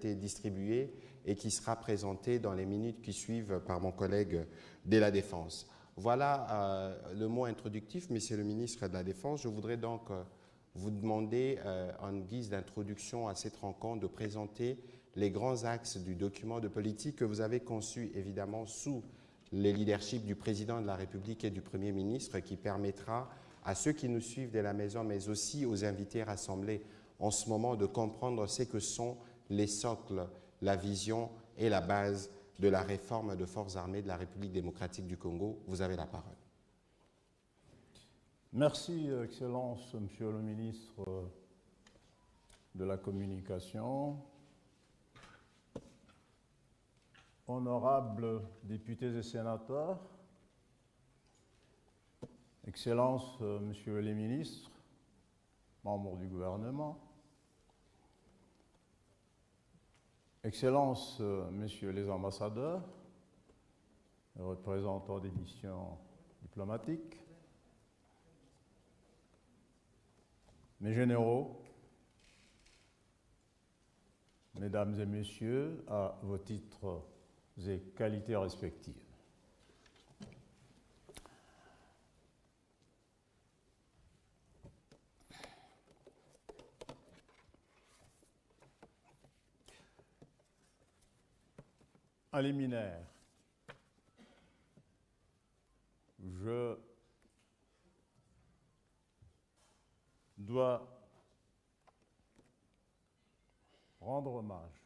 été distribué et qui sera présenté dans les minutes qui suivent par mon collègue de la Défense. Voilà le mot introductif, Monsieur le ministre de la Défense. Je voudrais donc vous demander, en guise d'introduction à cette rencontre, de présenter les grands axes du document de politique que vous avez conçu, évidemment, sous le leadership du Président de la République et du Premier ministre, qui permettra à ceux qui nous suivent de la maison, mais aussi aux invités rassemblés en ce moment, de comprendre ce que sont les socles, la vision et la base de la réforme de forces armées de la République démocratique du Congo. Vous avez la parole. Merci, Excellence, Monsieur le ministre de la Communication. Honorables députés et sénateurs, Excellences, Messieurs les ministres, membres du gouvernement, Excellences, Messieurs les ambassadeurs, représentants des missions diplomatiques, mes généraux, Mesdames et Messieurs, à vos titres et qualités respectives. En liminaire, je dois rendre hommage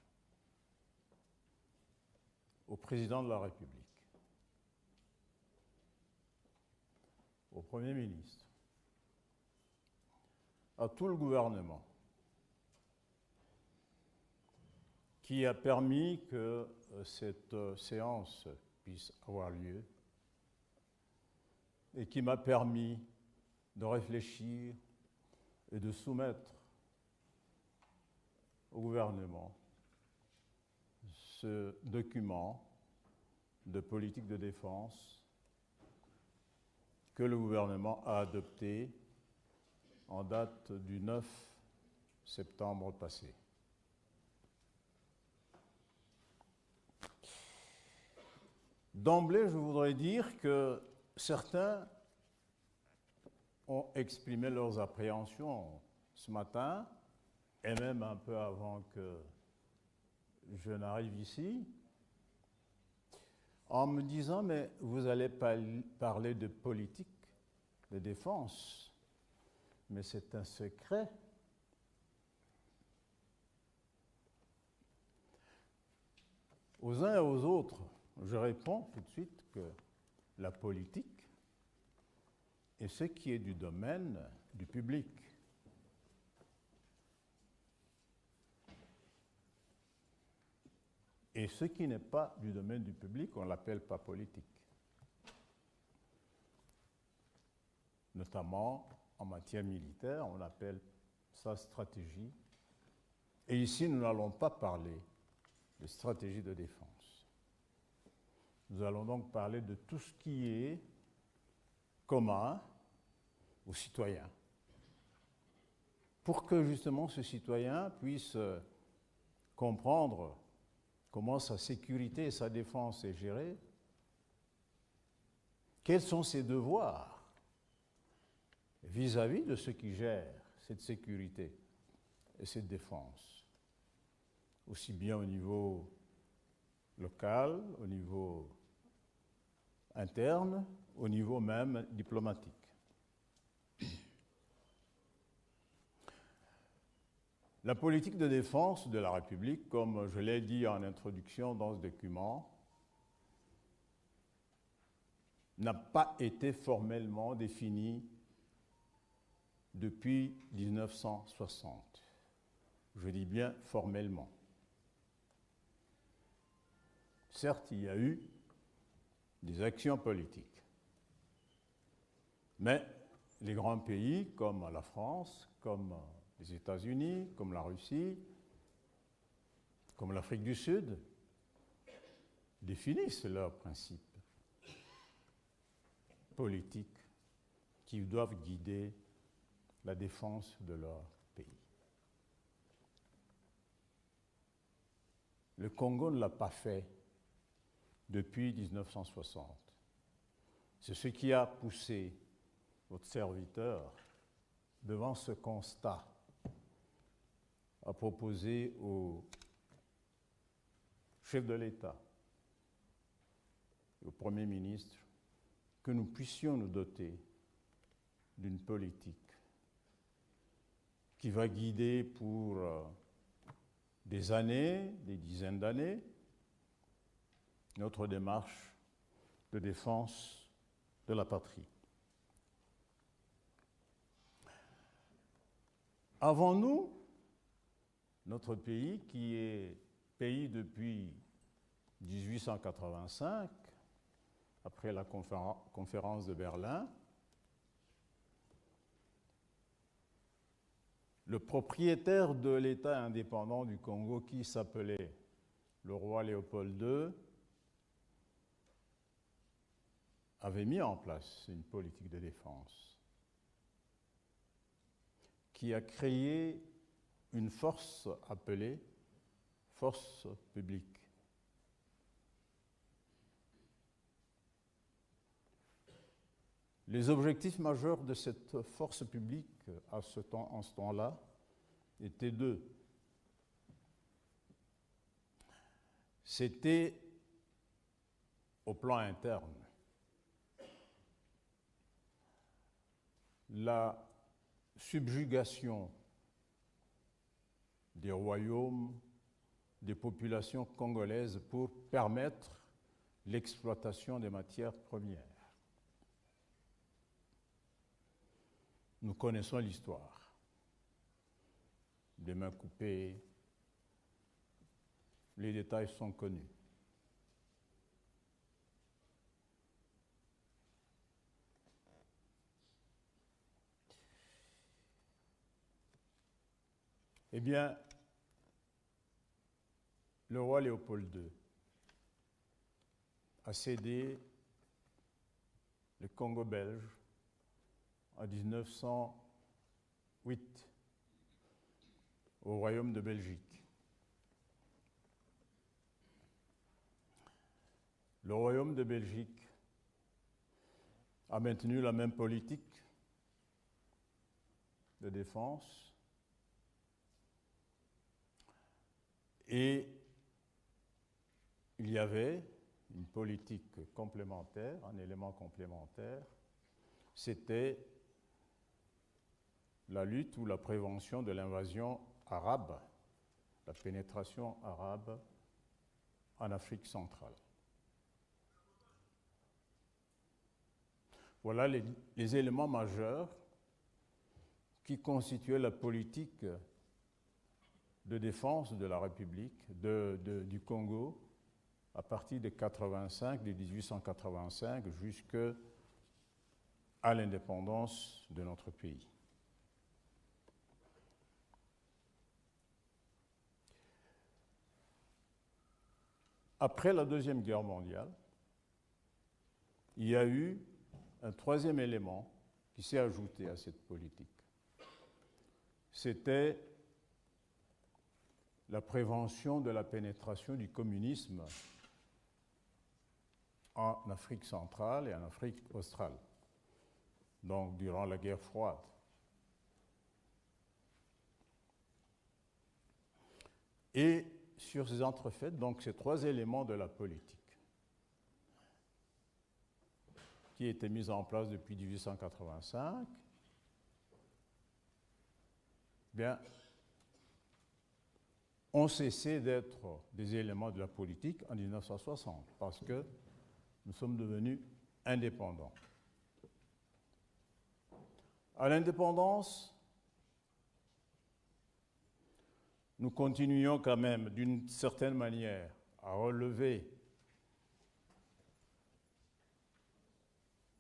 au Président de la République, au Premier ministre, à tout le gouvernement qui a permis que cette séance puisse avoir lieu et qui m'a permis de réfléchir et de soumettre au gouvernement ce document de politique de défense que le gouvernement a adopté en date du 9 septembre passé. D'emblée, je voudrais dire que certains ont exprimé leurs appréhensions ce matin, et même un peu avant que je n'arrive ici, en me disant « mais vous allez parler de politique de défense, mais c'est un secret ». Aux uns et aux autres, je réponds tout de suite que la politique est ce qui est du domaine du public. Et ce qui n'est pas du domaine du public, on ne l'appelle pas politique. Notamment en matière militaire, on appelle ça stratégie. Et ici, nous n'allons pas parler de stratégie de défense. Nous allons donc parler de tout ce qui est commun aux citoyens, pour que justement ce citoyen puisse comprendre comment sa sécurité et sa défense est gérée, quels sont ses devoirs vis-à-vis de ceux qui gèrent cette sécurité et cette défense, aussi bien au niveau local, au niveau interne, au niveau même diplomatique. La politique de défense de la République, comme je l'ai dit en introduction dans ce document, n'a pas été formellement définie depuis 1960. Je dis bien formellement. Certes, il y a eu des actions politiques, mais les grands pays comme la France, comme les États-Unis, comme la Russie, comme l'Afrique du Sud, définissent leurs principes politiques qui doivent guider la défense de leur pays. Le Congo ne l'a pas fait depuis 1960. C'est ce qui a poussé votre serviteur devant ce constat à proposer au chef de l'État et au Premier ministre que nous puissions nous doter d'une politique qui va guider pour des années, des dizaines d'années, notre démarche de défense de la patrie. Avant nous, notre pays, qui est pays depuis 1885, après la conférence de Berlin, le propriétaire de l'État indépendant du Congo, qui s'appelait le roi Léopold II, avait mis en place une politique de défense qui a créé une force appelée force publique. Les objectifs majeurs de cette force publique en ce temps-là étaient deux. C'était au plan interne la subjugation des royaumes, des populations congolaises pour permettre l'exploitation des matières premières. Nous connaissons l'histoire. Des mains coupées, les détails sont connus. Eh bien, le roi Léopold II a cédé le Congo belge en 1908 au Royaume de Belgique. Le Royaume de Belgique a maintenu la même politique de défense et il y avait une politique complémentaire, un élément complémentaire, c'était la lutte ou la prévention de l'invasion arabe, la pénétration arabe en Afrique centrale. Voilà les éléments majeurs qui constituaient la politique de défense de la République du Congo à partir de 1885 jusqu'à l'indépendance de notre pays. Après la Deuxième Guerre mondiale, il y a eu un troisième élément qui s'est ajouté à cette politique. C'était la prévention de la pénétration du communisme en Afrique centrale et en Afrique australe, donc durant la guerre froide. Et sur ces entrefaites, donc ces trois éléments de la politique qui étaient mis en place depuis 1885, bien, ont cessé d'être des éléments de la politique en 1960 parce que nous sommes devenus indépendants. À l'indépendance, nous continuions quand même d'une certaine manière à relever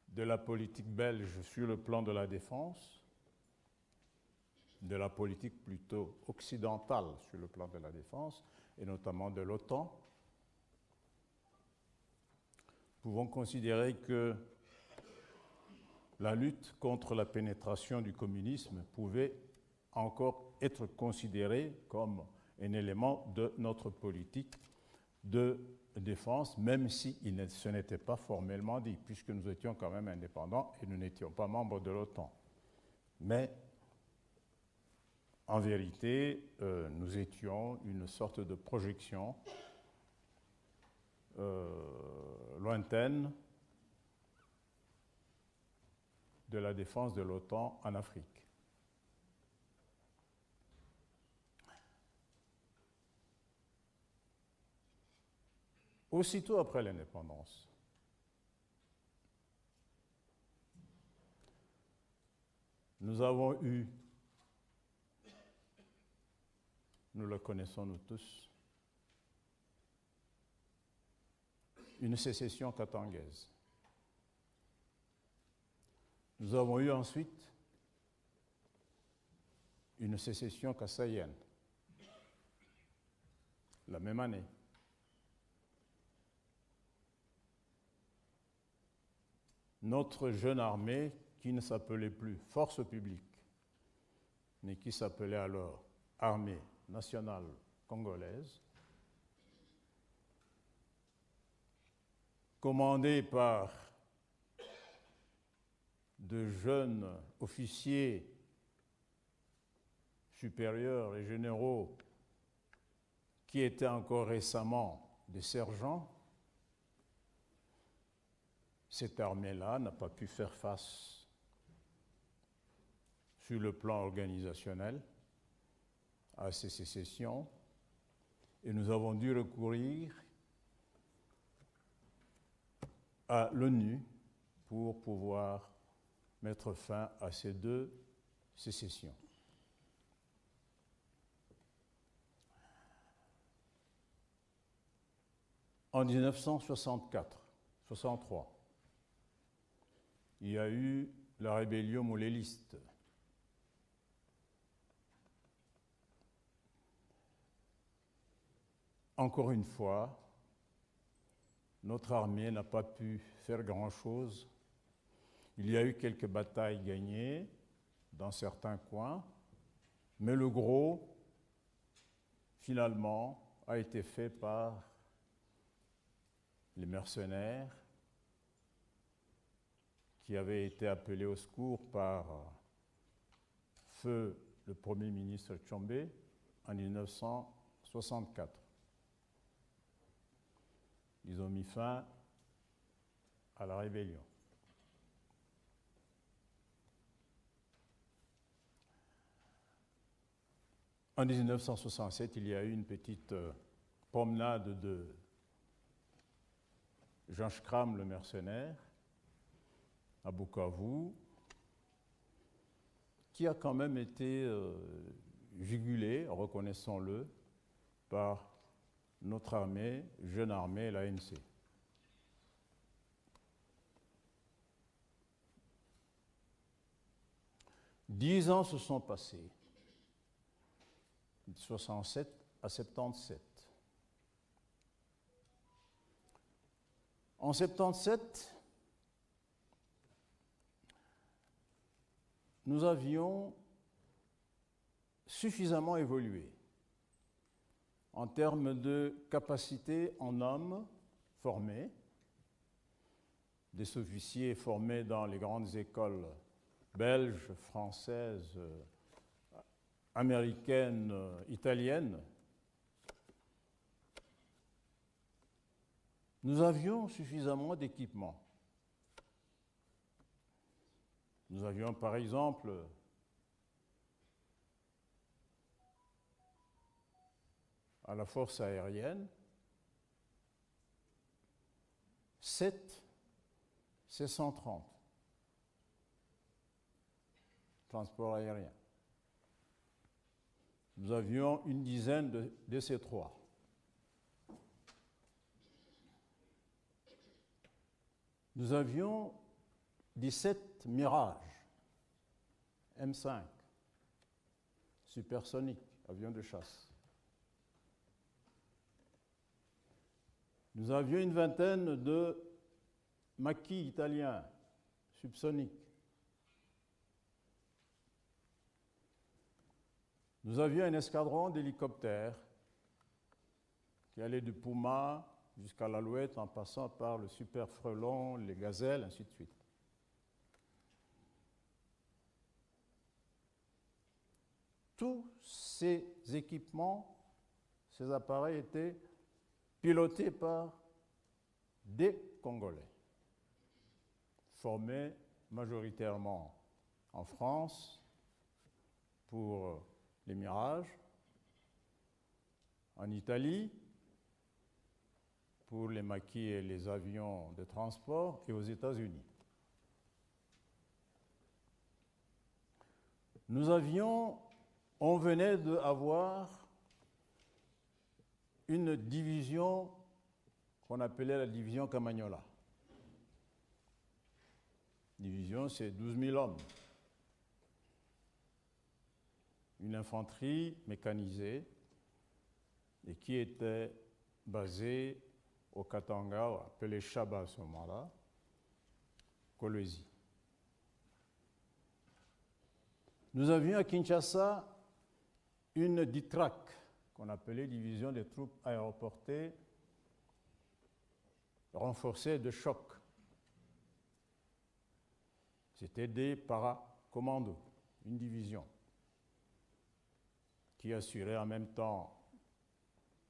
de la politique belge sur le plan de la défense, de la politique plutôt occidentale sur le plan de la défense, et notamment de l'OTAN. Nous pouvons considérer que la lutte contre la pénétration du communisme pouvait encore être considérée comme un élément de notre politique de défense, même si ce n'était pas formellement dit, puisque nous étions quand même indépendants et nous n'étions pas membres de l'OTAN. Mais en vérité, nous étions une sorte de projection lointaine de la défense de l'OTAN en Afrique. Aussitôt après l'indépendance, nous avons eu, nous le connaissons nous tous, une sécession katangaise. Nous avons eu ensuite une sécession kassaïenne, la même année. Notre jeune armée, qui ne s'appelait plus Force publique, mais qui s'appelait alors Armée nationale congolaise, commandée par de jeunes officiers supérieurs et généraux qui étaient encore récemment des sergents, cette armée-là n'a pas pu faire face sur le plan organisationnel à ces sécessions et nous avons dû recourir à l'ONU pour pouvoir mettre fin à ces deux sécessions. En 1963, il y a eu la rébellion mouléliste. Encore une fois, notre armée n'a pas pu faire grand-chose. Il y a eu quelques batailles gagnées dans certains coins, mais le gros, finalement, a été fait par les mercenaires qui avaient été appelés au secours par feu le Premier ministre Tshombe en 1964. Ils ont mis fin à la rébellion. En 1967, il y a eu une petite promenade de Jean Schram, le mercenaire, à Bukavu, qui a quand même été jugulé, reconnaissons-le, par notre armée, jeune armée, l'ANC. Dix ans se sont passés, de 67 à 77. En 77, nous avions suffisamment évolué en termes de capacité en hommes formés, des officiers formés dans les grandes écoles belges, françaises, américaines, italiennes. Nous avions suffisamment d'équipements. Nous avions par exemple à la force aérienne 7 C-130 transport aérien. Nous avions une dizaine de DC-3. Nous avions 17 Mirage M5 supersoniques, avions de chasse. Nous avions une vingtaine de maquis italiens subsoniques. Nous avions un escadron d'hélicoptères qui allait du puma jusqu'à l'alouette en passant par le super frelon, les gazelles, ainsi de suite. Tous ces équipements, ces appareils étaient pilotés par des Congolais, formés majoritairement en France pour les Mirages, en Italie pour les maquis et les avions de transport et aux États-Unis. On venait d'avoir une division qu'on appelait la division Camagnola. Division, c'est 12 000 hommes. Une infanterie mécanisée et qui était basée au Katanga, appelé Chaba à ce moment-là, Kolwezi. Nous avions à Kinshasa une DITRAC, qu'on appelait Division des troupes aéroportées renforcées de choc. C'était des paracommandos, une division qui assurait en même temps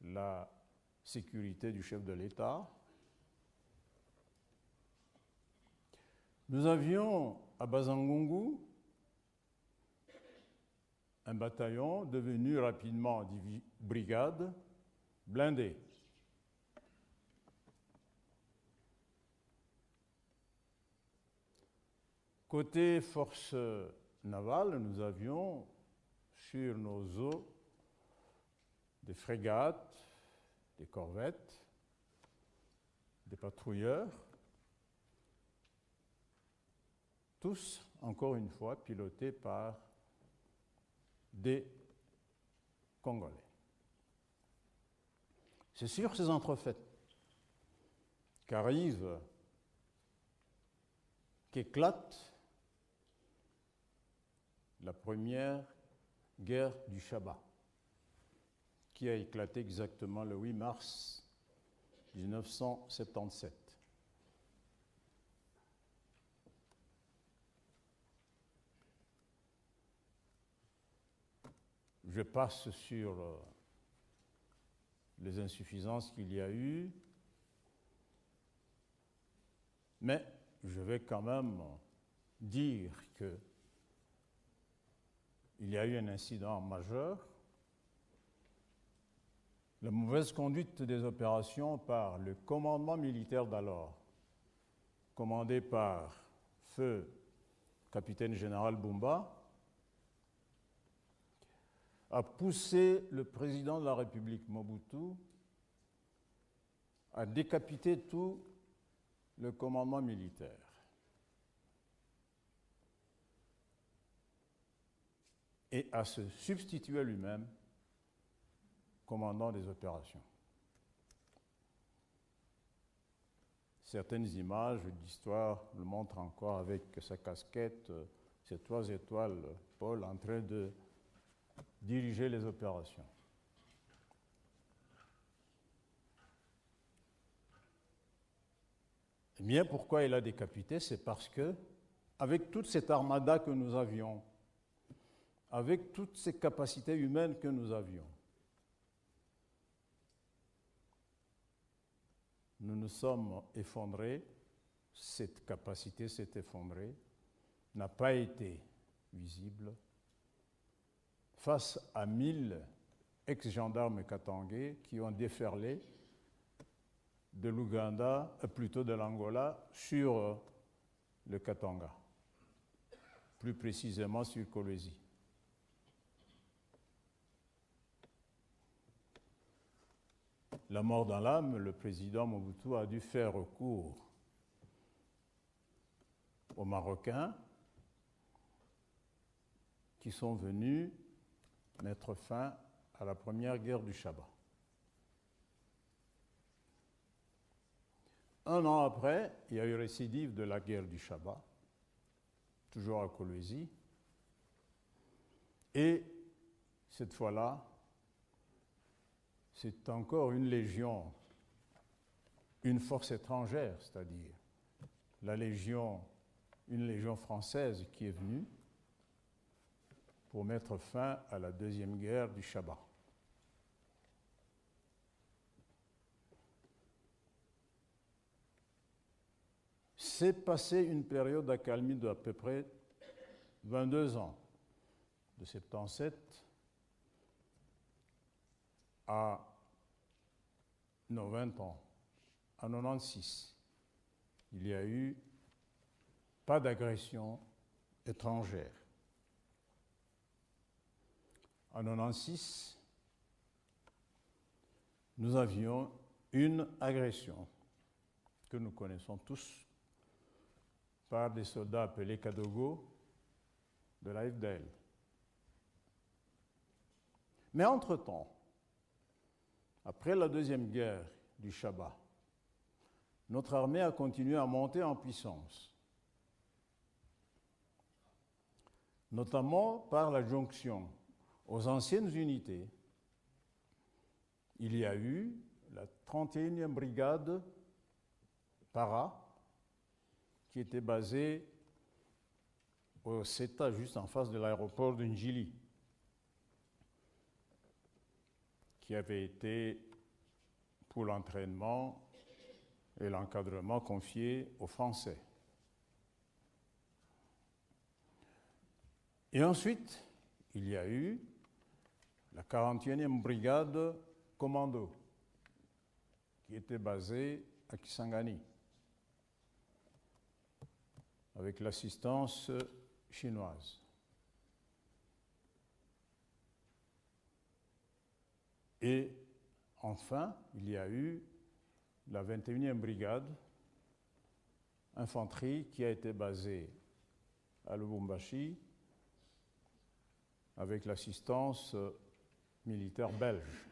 la sécurité du chef de l'État. Nous avions à Bazangungu un bataillon devenu rapidement brigade blindée. Côté forces navales, nous avions sur nos eaux des frégates, des corvettes, des patrouilleurs, tous, encore une fois, pilotés par des Congolais. C'est sur ces entrefaites qu'éclate la première guerre du Chaba, qui a éclaté exactement le 8 mars 1977. Je passe sur les insuffisances qu'il y a eu, mais je vais quand même dire qu'il y a eu un incident majeur. La mauvaise conduite des opérations par le commandement militaire d'alors, commandé par feu capitaine général Bumba, a poussé le président de la République, Mobutu, à décapiter tout le commandement militaire. Et à se substituer lui-même commandant des opérations. Certaines images d'histoire le montrent encore avec sa casquette, ses 3 étoiles, Paul, en train de diriger les opérations. Eh bien, pourquoi il a décapité? C'est parce que, avec toute cette armada que nous avions, avec toutes ces capacités humaines que nous avions, nous nous sommes effondrés, cette capacité s'est effondrée, n'a pas été visible, face à 1000 ex-gendarmes katangais qui ont déferlé de l'Ouganda, plutôt de l'Angola, sur le Katanga, plus précisément sur Kolwezi. La mort dans l'âme, le président Mobutu a dû faire recours aux Marocains qui sont venus mettre fin à la première guerre du Chaba. Un an après, il y a eu récidive de la guerre du Chaba, toujours à Kolwezi, et cette fois-là, c'est encore une légion, une force étrangère, c'est-à-dire une légion française qui est venue pour mettre fin à la deuxième guerre du Chaban. C'est passé une période d'accalmie d'à peu près 22 ans, de 77 à 20 ans, à 96. Il n'y a eu pas d'agression étrangère. En 96, nous avions une agression que nous connaissons tous par des soldats appelés Kadogo de l'AFDL. Mais entre-temps, après la deuxième guerre du Chaban, notre armée a continué à monter en puissance, notamment par la jonction aux anciennes unités. Il y a eu la 31e brigade Para, qui était basée au CETA, juste en face de l'aéroport de Njili, qui avait été, pour l'entraînement et l'encadrement, confié aux Français. Et ensuite, il y a eu la 41e brigade commando, qui était basée à Kisangani, avec l'assistance chinoise. Et enfin, il y a eu la 21e brigade infanterie qui a été basée à Lubumbashi avec l'assistance militaire belge.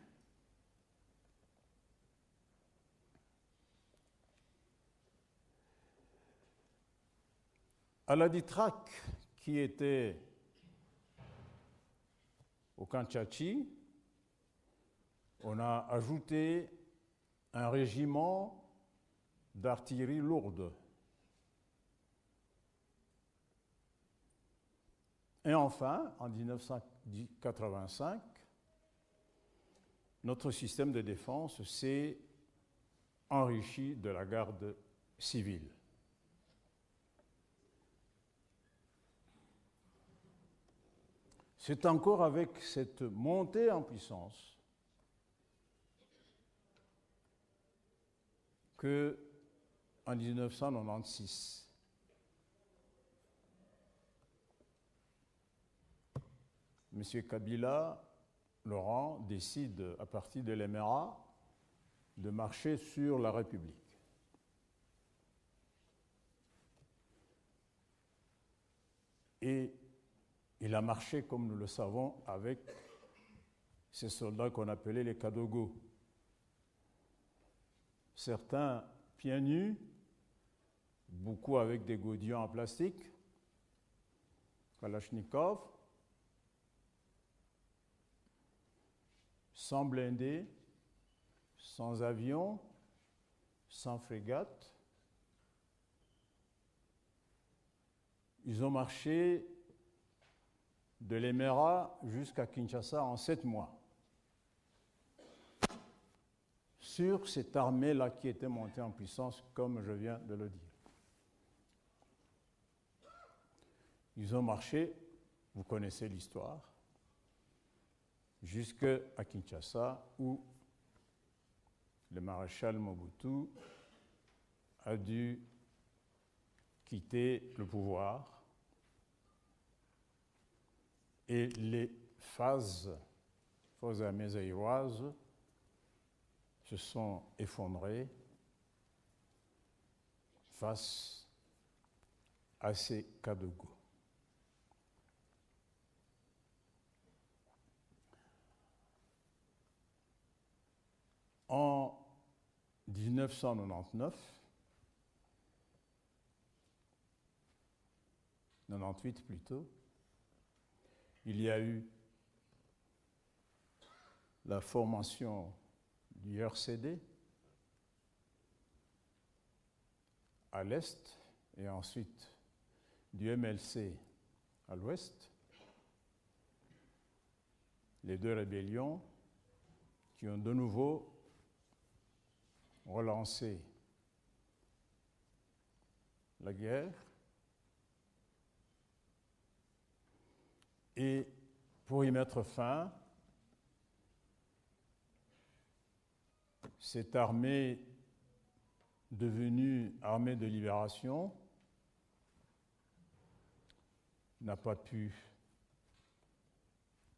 À la Ditrac, qui était au Kanchachi, on a ajouté un régiment d'artillerie lourde. Et enfin, en 1985, notre système de défense s'est enrichi de la garde civile. C'est encore avec cette montée en puissance que, en 1996, M. Kabila, Laurent, décide, à partir de l'Émirat, de marcher sur la République. Et il a marché, comme nous le savons, avec ces soldats qu'on appelait les Kadogo. Certains pieds nus, beaucoup avec des godillons en plastique, Kalachnikov, sans blindés, sans avion, sans frégate. Ils ont marché de l'Émirat jusqu'à Kinshasa en 7 mois. Sur cette armée-là qui était montée en puissance, comme je viens de le dire. Ils ont marché, vous connaissez l'histoire, jusqu'à Kinshasa, où le maréchal Mobutu a dû quitter le pouvoir et les forces armées zaïroises se sont effondrées face à ces Kadogo. En 1999, 98 plutôt, il y a eu la formation du RCD à l'est et ensuite du MLC à l'ouest, les deux rébellions qui ont de nouveau relancé la guerre. Et pour y mettre fin, cette armée devenue armée de libération n'a pas pu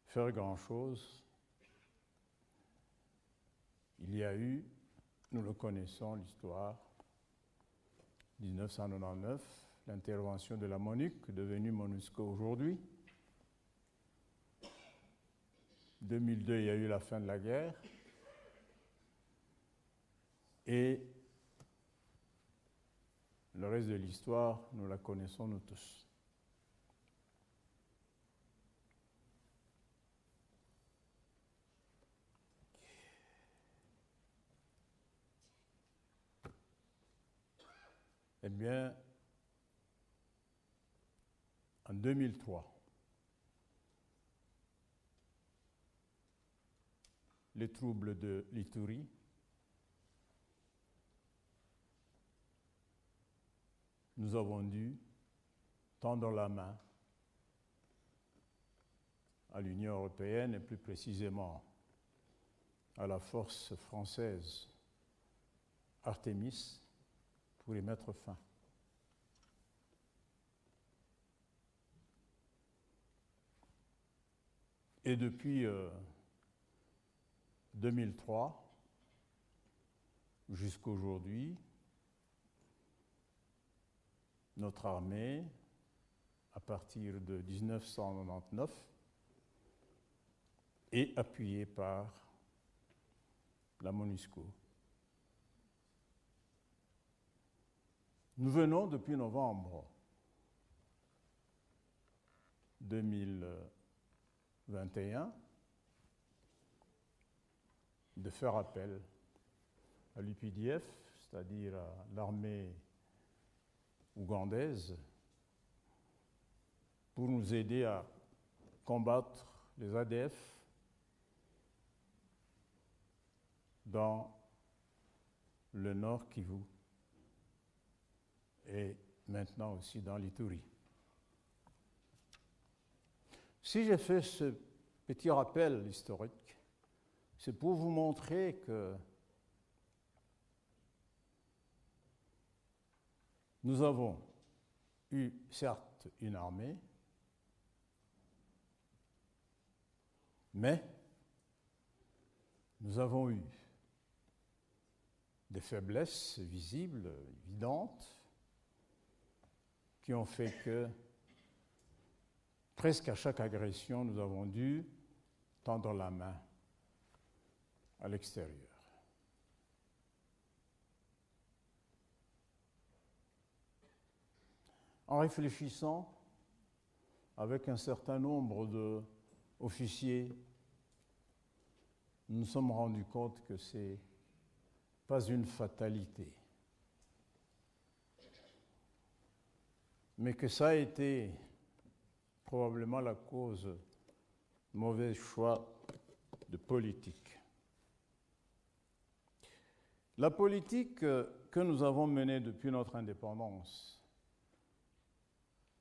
faire grand-chose. Il y a eu, nous le connaissons, l'histoire, 1999, l'intervention de la MONUC, devenue MONUSCO aujourd'hui. 2002, il y a eu la fin de la guerre. Et le reste de l'histoire, nous la connaissons nous tous. Eh bien, en 2003, les troubles de l'Ituri nous avons dû tendre la main à l'Union européenne et plus précisément à la force française Artémis pour y mettre fin. Et depuis 2003 jusqu'à aujourd'hui, notre armée, à partir de 1999, est appuyée par la MONUSCO. Nous venons depuis novembre 2021 de faire appel à l'UPDF, c'est-à-dire à l'armée ougandaise, pour nous aider à combattre les ADF dans le Nord Kivu et maintenant aussi dans l'Ituri. Si j'ai fait ce petit rappel historique, c'est pour vous montrer que nous avons eu, certes, une armée, mais nous avons eu des faiblesses visibles, évidentes, qui ont fait que presque à chaque agression, nous avons dû tendre la main à l'extérieur. En réfléchissant avec un certain nombre d'officiers, nous nous sommes rendus compte que ce n'est pas une fatalité, mais que ça a été probablement la cause de mauvais choix de politique. La politique que nous avons menée depuis notre indépendance,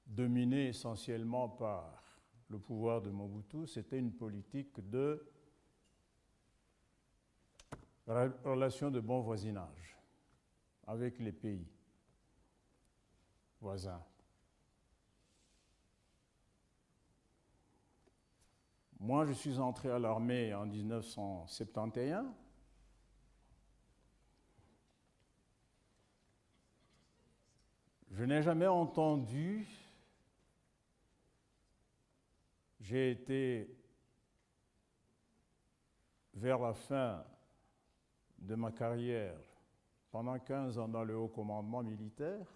dominée essentiellement par le pouvoir de Mobutu, c'était une politique de relation de bon voisinage avec les pays voisins. Moi, je suis entré à l'armée en 1971. Je n'ai jamais entendu, j'ai été vers la fin de ma carrière, pendant 15 ans dans le haut commandement militaire,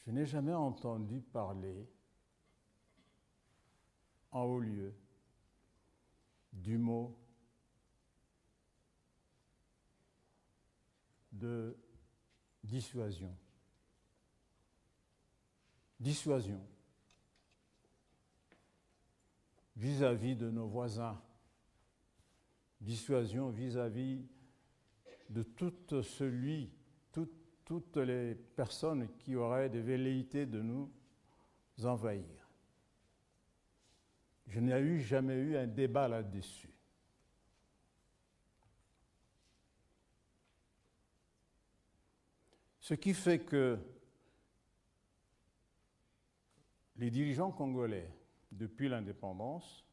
je n'ai jamais entendu parler en haut lieu du mot de dissuasion. Dissuasion vis-à-vis de nos voisins, dissuasion vis-à-vis de toutes les personnes qui auraient des velléités de nous envahir. Je n'ai jamais eu un débat là-dessus. Ce qui fait que les dirigeants congolais, depuis l'indépendance,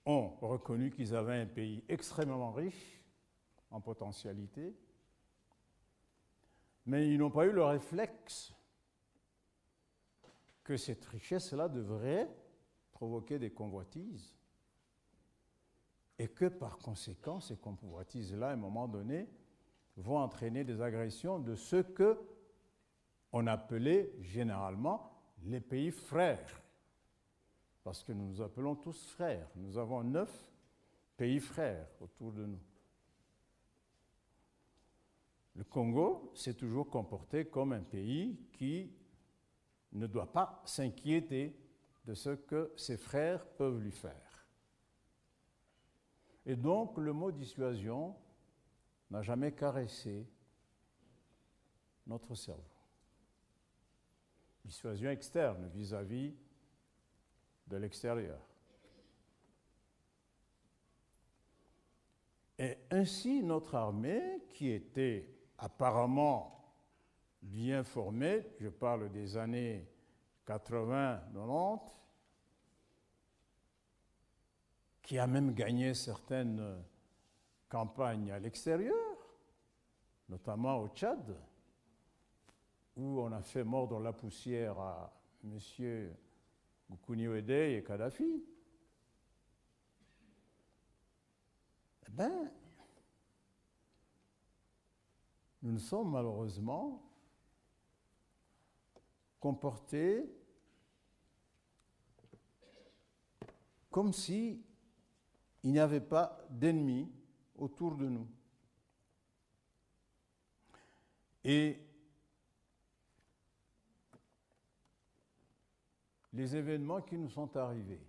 ont reconnu qu'ils avaient un pays extrêmement riche en potentialité, mais ils n'ont pas eu le réflexe que cette richesse-là devrait provoquer des convoitises et que par conséquent, ces convoitises-là, à un moment donné, vont entraîner des agressions de ceux qu'on appelait généralement les pays frères. Parce que nous nous appelons tous frères. Nous avons 9 pays frères autour de nous. Le Congo s'est toujours comporté comme un pays qui ne doit pas s'inquiéter de ce que ses frères peuvent lui faire. Et donc, le mot dissuasion n'a jamais caressé notre cerveau. Dissuasion externe vis-à-vis de l'extérieur. Et ainsi, notre armée, qui était apparemment bien formée, je parle des années 80-90, qui a même gagné certaines campagnes à l'extérieur, notamment au Tchad, où on a fait mordre la poussière à M. Goukouni-Ouédé et Kadhafi. Eh bien, nous nous sommes malheureusement comportés comme si il n'y avait pas d'ennemis autour de nous. Et les événements qui nous sont arrivés,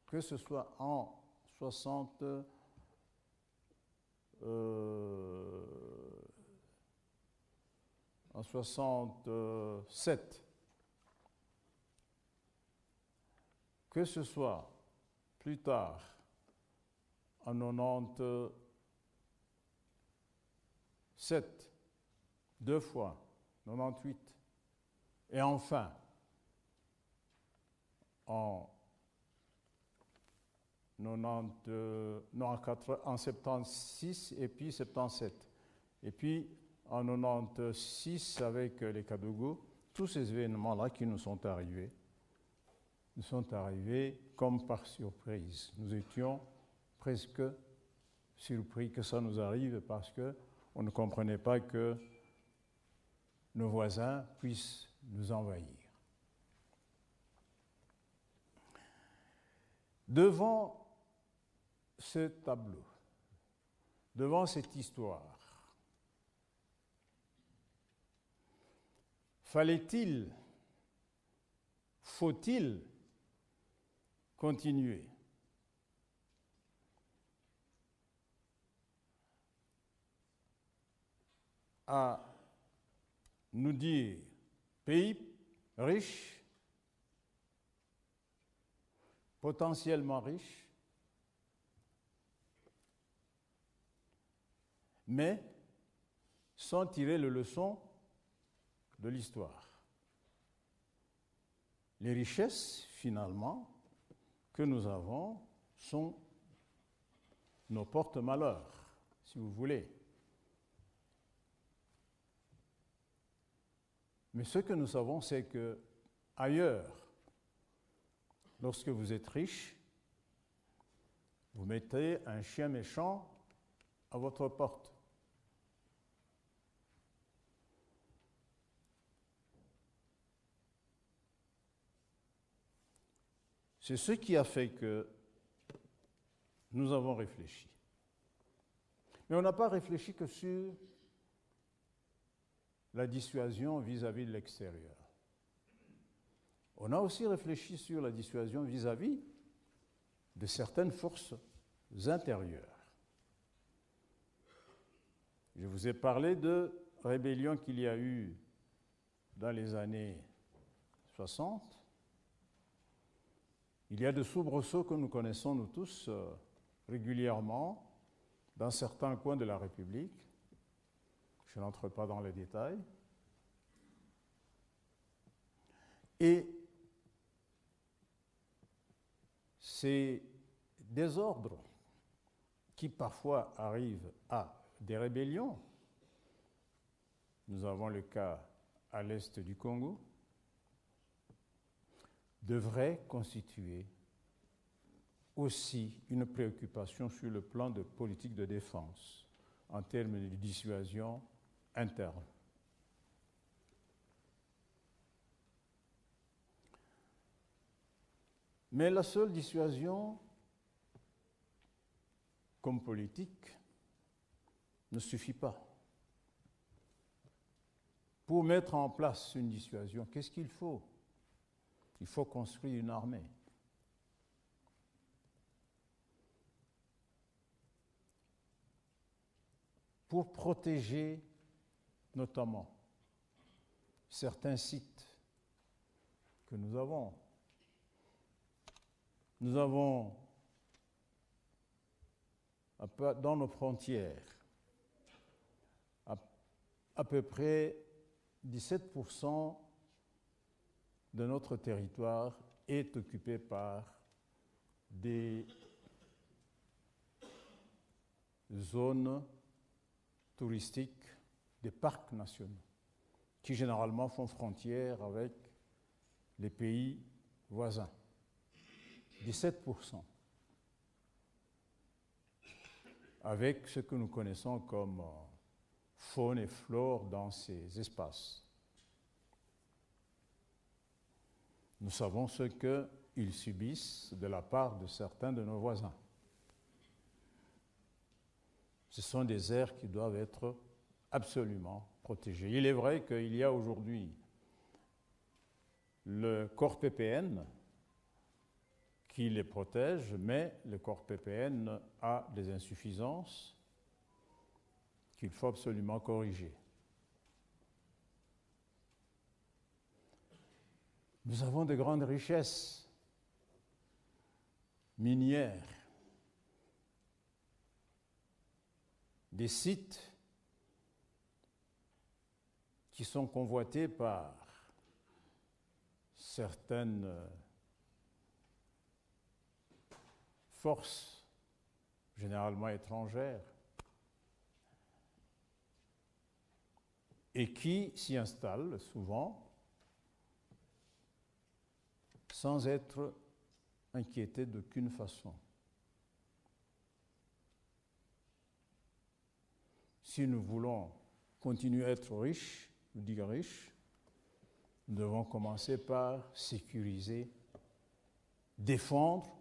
que ce soit en 67, que ce soit plus tard en 97, 2 fois, 98, et enfin en 76 et puis 77. Et puis en 96 avec les Kadougou, tous ces événements-là qui nous sont arrivés comme par surprise. Nous étions presque surpris que ça nous arrive parce qu'on ne comprenait pas que nos voisins puissent nous envahir. Devant ce tableau, devant cette histoire, faut-il continuer? À nous dire pays riche, potentiellement riche, mais sans tirer les leçons de l'histoire. Les richesses, finalement, que nous avons sont nos porte-malheurs, si vous voulez. Mais ce que nous savons, c'est que ailleurs, lorsque vous êtes riche, vous mettez un chien méchant à votre porte. C'est ce qui a fait que nous avons réfléchi. Mais on n'a pas réfléchi que sur la dissuasion vis-à-vis de l'extérieur. On a aussi réfléchi sur la dissuasion vis-à-vis de certaines forces intérieures. Je vous ai parlé de rébellions qu'il y a eu dans les années 60. Il y a de soubresauts que nous connaissons, nous tous, régulièrement, dans certains coins de la République. Je n'entre pas dans les détails. Et ces désordres qui parfois arrivent à des rébellions, nous avons le cas à l'est du Congo, devraient constituer aussi une préoccupation sur le plan de politique de défense en termes de dissuasion interne. Mais la seule dissuasion comme politique ne suffit pas. Pour mettre en place une dissuasion, qu'est-ce qu'il faut? Il faut construire une armée. Pour protéger notamment certains sites que nous avons. Nous avons dans nos frontières à peu près 17% de notre territoire est occupé par des zones touristiques, des parcs nationaux, qui généralement font frontière avec les pays voisins. 17%. Avec ce que nous connaissons comme faune et flore dans ces espaces. Nous savons ce qu'ils subissent de la part de certains de nos voisins. Ce sont des aires qui doivent être absolument protégées. Il est vrai qu'il y a aujourd'hui le corps PPN qui les protège, mais le corps PPN a des insuffisances qu'il faut absolument corriger. Nous avons de grandes richesses minières, des sites qui sont convoités par certaines forces, généralement étrangères, et qui s'y installent souvent sans être inquiétés d'aucune façon. Si nous voulons continuer à être riches, je dis riches, nous devons commencer par sécuriser, défendre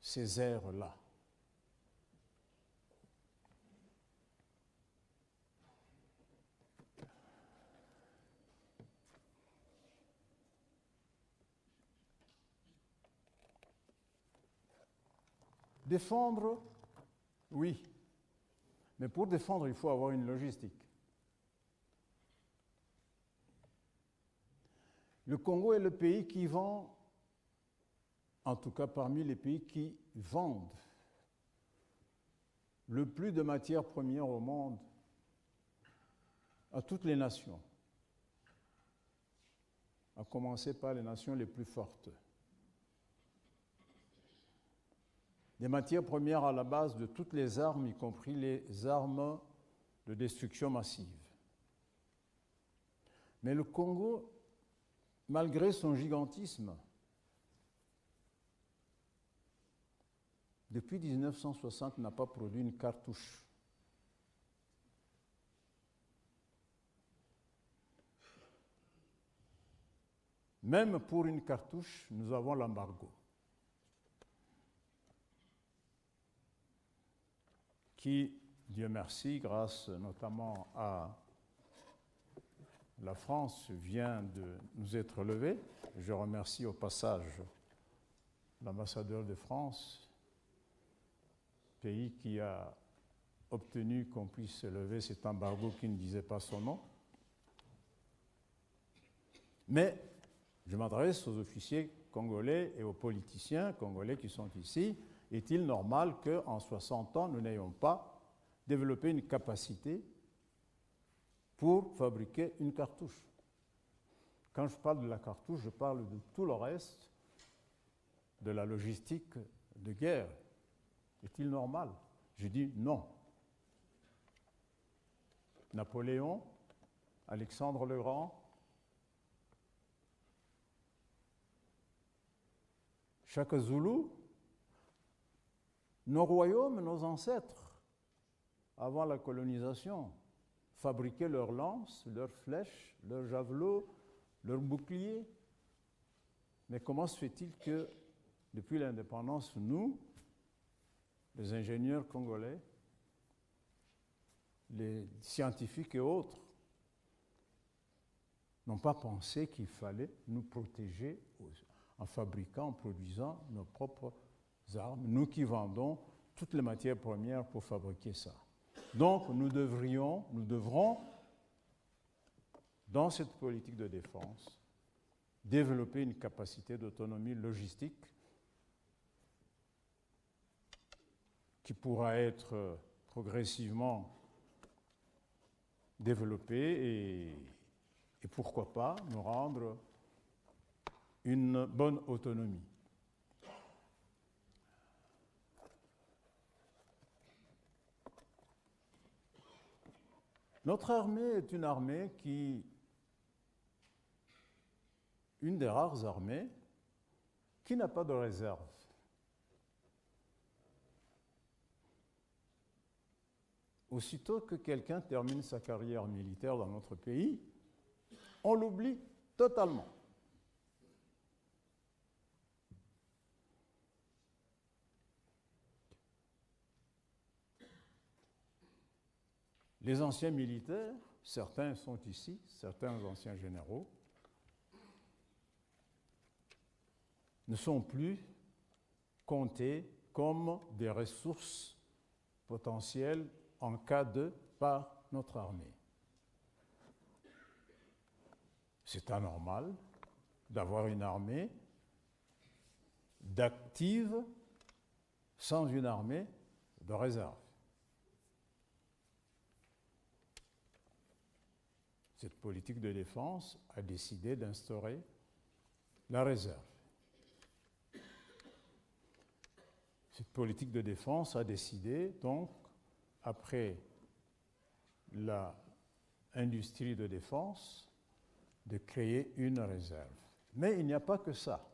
ces aires-là. Défendre, oui, mais pour défendre, il faut avoir une logistique. Le Congo est le pays qui vend, en tout cas parmi les pays qui vendent le plus de matières premières au monde à toutes les nations, à commencer par les nations les plus fortes. Des matières premières à la base de toutes les armes, y compris les armes de destruction massive. Mais le Congo, malgré son gigantisme, depuis 1960, n'a pas produit une cartouche. Même pour une cartouche, nous avons l'embargo, qui, Dieu merci, grâce notamment à la France, vient de nous être levé. Je remercie au passage l'ambassadeur de France, pays qui a obtenu qu'on puisse lever cet embargo qui ne disait pas son nom. Mais je m'adresse aux officiers congolais et aux politiciens congolais qui sont ici. Est-il normal qu'en 60 ans, nous n'ayons pas développé une capacité pour fabriquer une cartouche? Quand je parle de la cartouche, je parle de tout le reste de la logistique de guerre. Est-il normal? Je dis non. Napoléon, Alexandre le Grand, Shaka Zulu, nos royaumes, nos ancêtres, avant la colonisation, fabriquaient leurs lances, leurs flèches, leurs javelots, leurs boucliers. Mais comment se fait-il que, depuis l'indépendance, nous, les ingénieurs congolais, les scientifiques et autres, n'ont pas pensé qu'il fallait nous protéger en fabriquant, en produisant nos propres armes, nous qui vendons toutes les matières premières pour fabriquer ça. Donc nous devrons, dans cette politique de défense, développer une capacité d'autonomie logistique qui pourra être progressivement développée et pourquoi pas nous rendre une bonne autonomie. Notre armée est une armée une des rares armées qui n'a pas de réserve. Aussitôt que quelqu'un termine sa carrière militaire dans notre pays, on l'oublie totalement. Les anciens militaires, certains sont ici, certains anciens généraux, ne sont plus comptés comme des ressources potentielles en cas de par notre armée. C'est anormal d'avoir une armée d'active sans une armée de réserve. Cette politique de défense a décidé d'instaurer la réserve. Cette politique de défense a décidé, donc, après l'industrie de défense, de créer une réserve. Mais il n'y a pas que ça.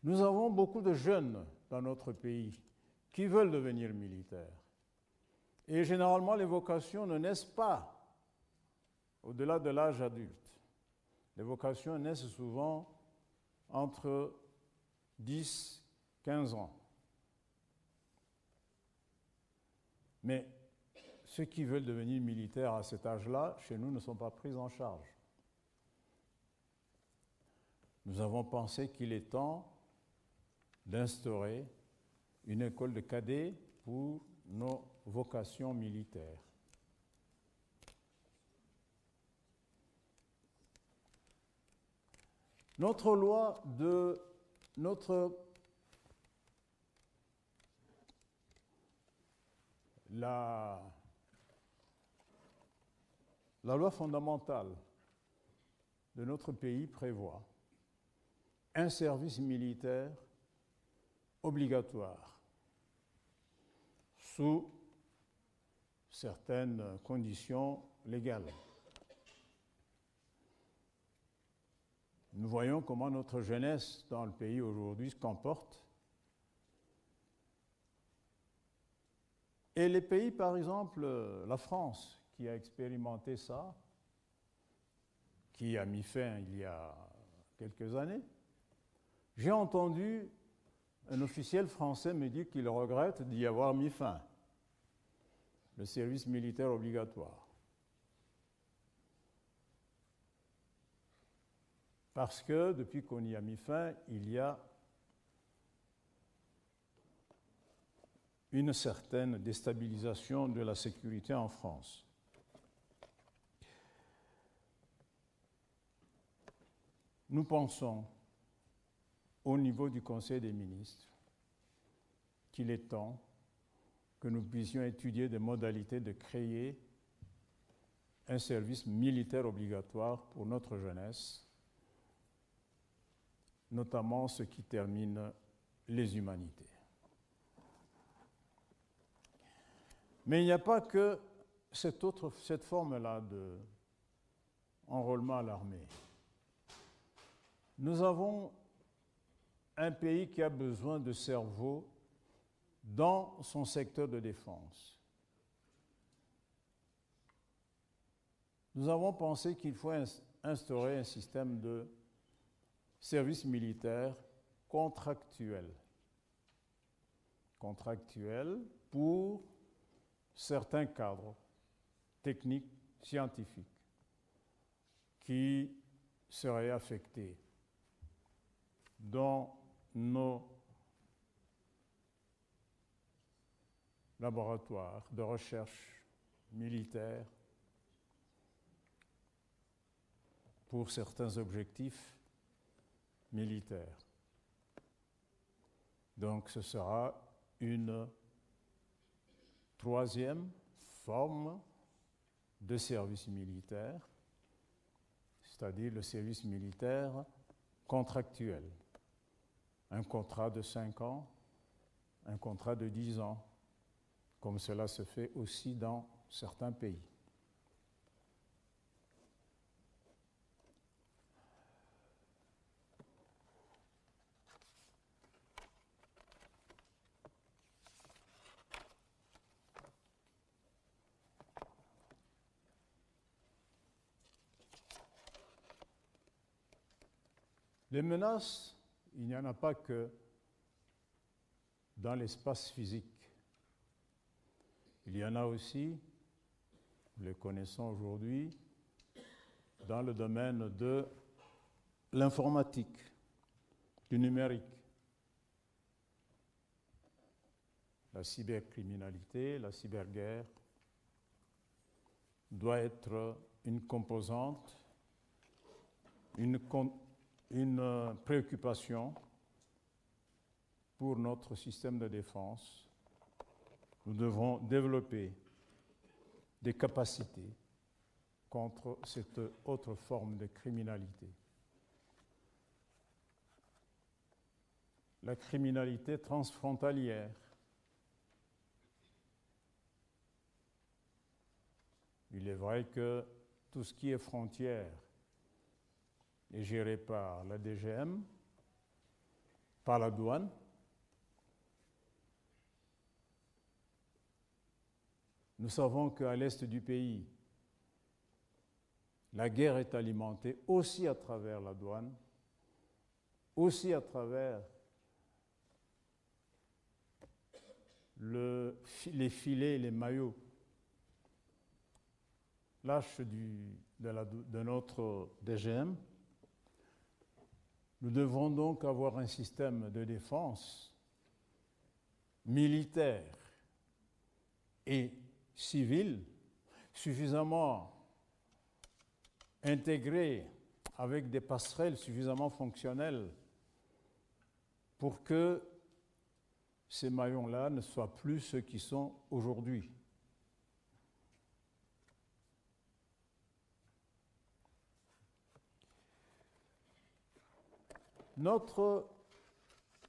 Nous avons beaucoup de jeunes dans notre pays qui veulent devenir militaires. Et généralement, les vocations ne naissent pas au-delà de l'âge adulte. Les vocations naissent souvent entre 10 et 15 ans. Mais ceux qui veulent devenir militaires à cet âge-là, chez nous, ne sont pas pris en charge. Nous avons pensé qu'il est temps d'instaurer une école de cadets pour nos vocations militaires. Notre loi la loi fondamentale de notre pays prévoit un service militaire obligatoire sous certaines conditions légales. Nous voyons comment notre jeunesse dans le pays aujourd'hui se comporte. Et les pays, par exemple, la France, qui a expérimenté ça, qui a mis fin il y a quelques années, j'ai entendu un officiel français me dire qu'il regrette d'y avoir mis fin, le service militaire obligatoire. Parce que depuis qu'on y a mis fin, il y a une certaine déstabilisation de la sécurité en France. Nous pensons, au niveau du Conseil des ministres, qu'il est temps que nous puissions étudier des modalités de créer un service militaire obligatoire pour notre jeunesse, notamment ce qui termine les humanités. Mais il n'y a pas que cette forme-là d'enrôlement à l'armée. Nous avons un pays qui a besoin de cerveaux dans son secteur de défense. Nous avons pensé qu'il faut instaurer un système de service militaire contractuel. Contractuel pour certains cadres techniques, scientifiques, qui seraient affectés dans nos laboratoires de recherche militaire pour certains objectifs militaires. Donc ce sera une troisième forme de service militaire, c'est-à-dire le service militaire contractuel. Un contrat de 5 ans, un contrat de 10 ans, comme cela se fait aussi dans certains pays. Les menaces, il n'y en a pas que dans l'espace physique. Il y en a aussi, nous les connaissons aujourd'hui, dans le domaine de l'informatique, du numérique. La cybercriminalité, la cyberguerre doit être une composante, une préoccupation pour notre système de défense. Nous devons développer des capacités contre cette autre forme de criminalité. La criminalité transfrontalière. Il est vrai que tout ce qui est frontière est géré par la DGM, par la douane. Nous savons qu'à l'est du pays, la guerre est alimentée aussi à travers la douane, aussi à travers les filets, les maillots lâches de notre DGM. Nous devons donc avoir un système de défense militaire et civil suffisamment intégré avec des passerelles suffisamment fonctionnelles pour que ces maillons-là ne soient plus ceux qui sont aujourd'hui. Notre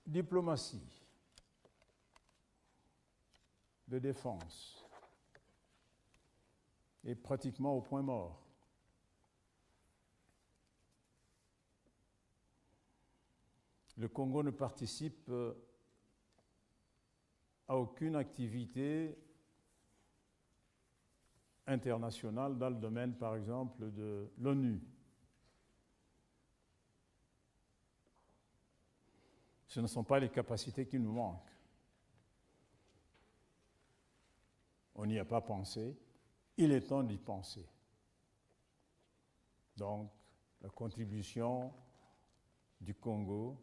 diplomatie de défense est pratiquement au point mort. Le Congo ne participe à aucune activité internationale dans le domaine, par exemple, de l'ONU. Ce ne sont pas les capacités qui nous manquent. On n'y a pas pensé. Il est temps d'y penser. Donc, la contribution du Congo,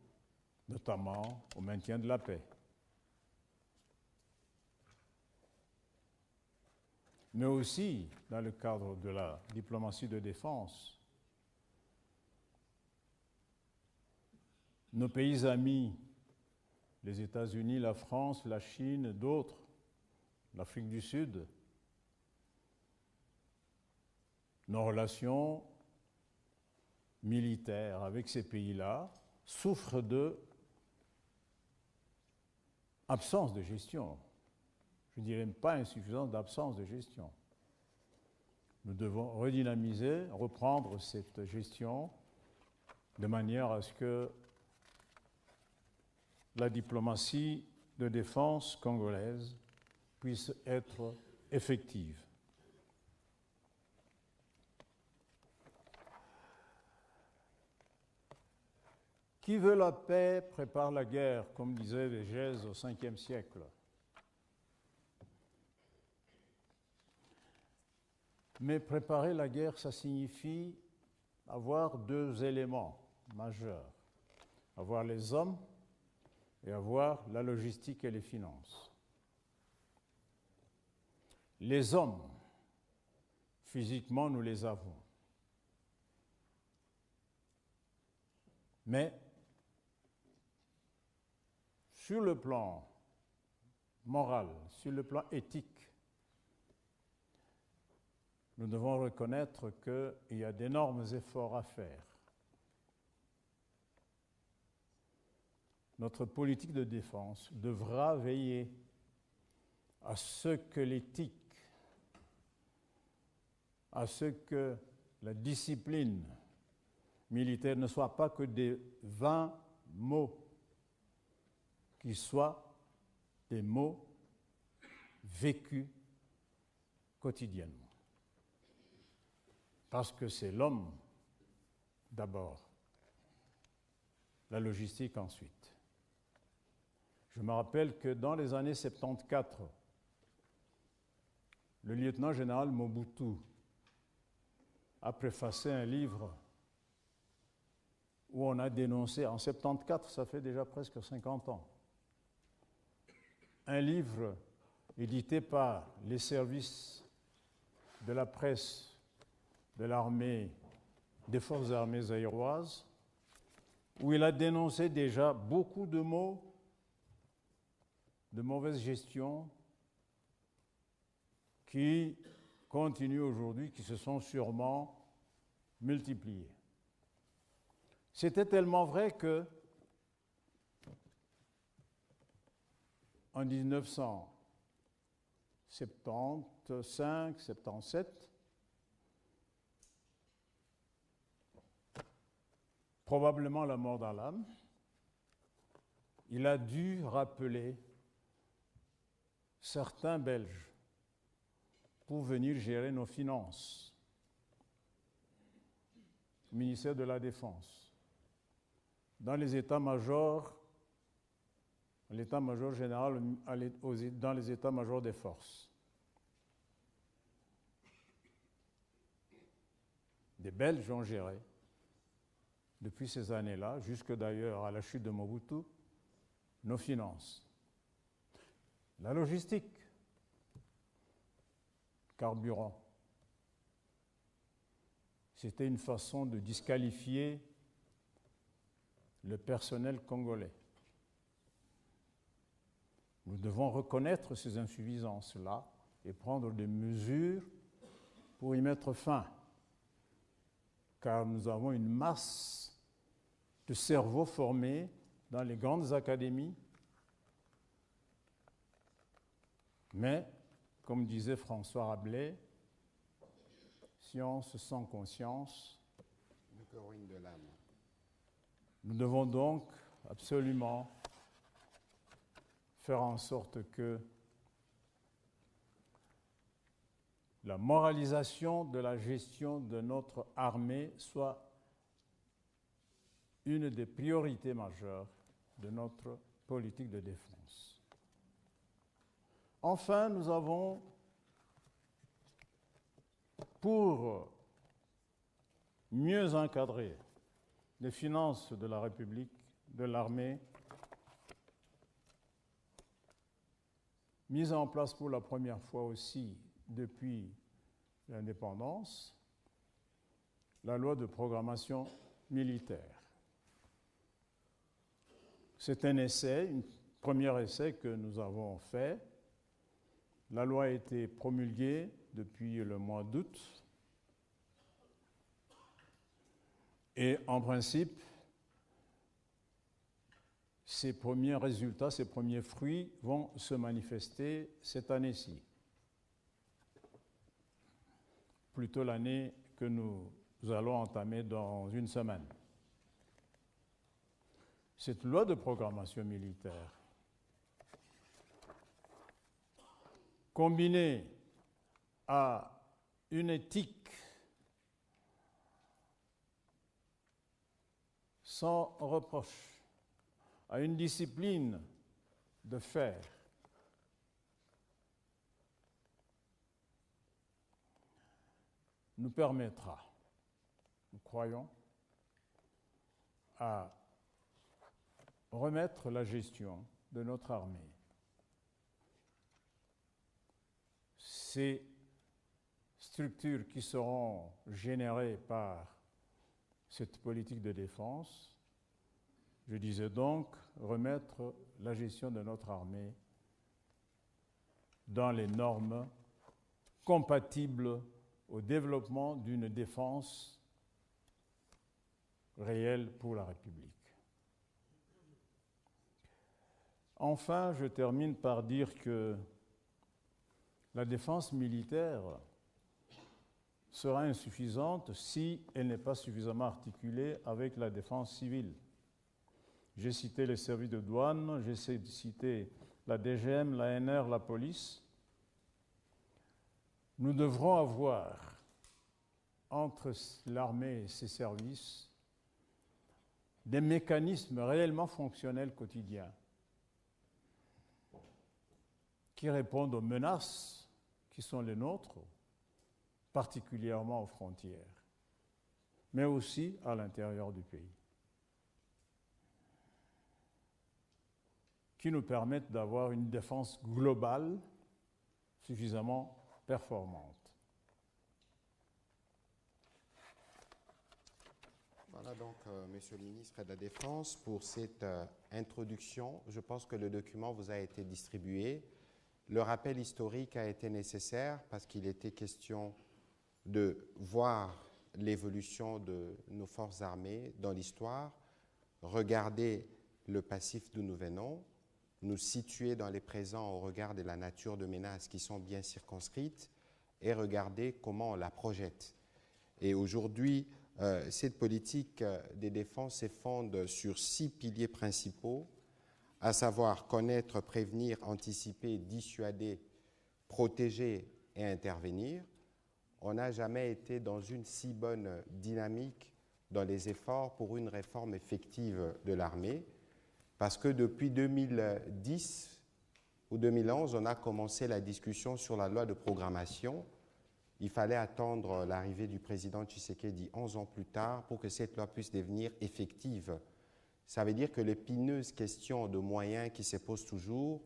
notamment au maintien de la paix. Mais aussi, dans le cadre de la diplomatie de défense, nos pays amis, les États-Unis, la France, la Chine, d'autres, l'Afrique du Sud, nos relations militaires avec ces pays-là souffrent de absence de gestion. Je ne dirais même pas insuffisance, d'absence de gestion. Nous devons redynamiser, reprendre cette gestion de manière à ce que la diplomatie de défense congolaise puisse être effective. Qui veut la paix prépare la guerre, comme disait Végèse au Ve siècle. Mais préparer la guerre, ça signifie avoir deux éléments majeurs. Avoir les hommes et avoir la logistique et les finances. Les hommes, physiquement, nous les avons. Mais sur le plan moral, sur le plan éthique, nous devons reconnaître qu'il y a d'énormes efforts à faire. Notre politique de défense devra veiller à ce que l'éthique, à ce que la discipline militaire ne soit pas que des vains mots, qui soient des mots vécus quotidiennement. Parce que c'est l'homme d'abord, la logistique ensuite. Je me rappelle que dans les années 74, le lieutenant-général Mobutu a préfacé un livre où on a dénoncé, en 74, ça fait déjà presque 50 ans, un livre édité par les services de la presse de l'armée, des forces armées zaïroises, où il a dénoncé déjà beaucoup de mots de mauvaise gestion qui continuent aujourd'hui, qui se sont sûrement multipliés. C'était tellement vrai que en 1975-77, probablement la mort d'Alam, il a dû rappeler certains Belges pour venir gérer nos finances au ministère de la Défense, dans les états-majors, l'état-major général, dans les états-majors des forces. Des Belges ont géré, depuis ces années-là, jusque d'ailleurs à la chute de Mobutu, nos finances. La logistique, carburant, c'était une façon de disqualifier le personnel congolais. Nous devons reconnaître ces insuffisances-là et prendre des mesures pour y mettre fin, car nous avons une masse de cerveaux formés dans les grandes académies, mais, comme disait François Rabelais, science sans conscience. Le cœur ruine de l'âme. Nous devons donc absolument faire en sorte que la moralisation de la gestion de notre armée soit une des priorités majeures de notre politique de défense. Enfin, nous avons, pour mieux encadrer les finances de la République, de l'armée, mise en place pour la première fois aussi depuis l'indépendance, la loi de programmation militaire. C'est un essai, un premier essai que nous avons fait. La loi a été promulguée depuis le mois d'août et en principe, ces premiers résultats, ces premiers fruits vont se manifester cette année-ci, plutôt l'année que nous allons entamer dans une semaine. Cette loi de programmation militaire, combinée à une éthique sans reproche, à une discipline de fer, nous permettra, nous croyons, à remettre la gestion de notre armée. Ces structures qui seront générées par cette politique de défense, je disais donc remettre la gestion de notre armée dans les normes compatibles au développement d'une défense réelle pour la République. Enfin, je termine par dire que la défense militaire sera insuffisante si elle n'est pas suffisamment articulée avec la défense civile. J'ai cité les services de douane, j'ai cité la DGM, l'ANR, la police. Nous devrons avoir entre l'armée et ses services des mécanismes réellement fonctionnels quotidiens qui répondent aux menaces qui sont les nôtres, particulièrement aux frontières, mais aussi à l'intérieur du pays, qui nous permettent d'avoir une défense globale suffisamment performante. Voilà donc, Monsieur le ministre de la Défense, pour cette introduction. Je pense que le document vous a été distribué. Le rappel historique a été nécessaire parce qu'il était question de voir l'évolution de nos forces armées dans l'histoire, regarder le passif d'où nous venons, nous situer dans les présents au regard de la nature de menaces qui sont bien circonscrites et regarder comment on la projette. Et aujourd'hui, cette politique de défense se fonde sur 6 piliers principaux, à savoir connaître, prévenir, anticiper, dissuader, protéger et intervenir. On n'a jamais été dans une si bonne dynamique dans les efforts pour une réforme effective de l'armée, parce que depuis 2010 ou 2011, on a commencé la discussion sur la loi de programmation. Il fallait attendre l'arrivée du président Tshisekedi 11 ans plus tard pour que cette loi puisse devenir effective. Ça veut dire que l'épineuse question de moyens qui se pose toujours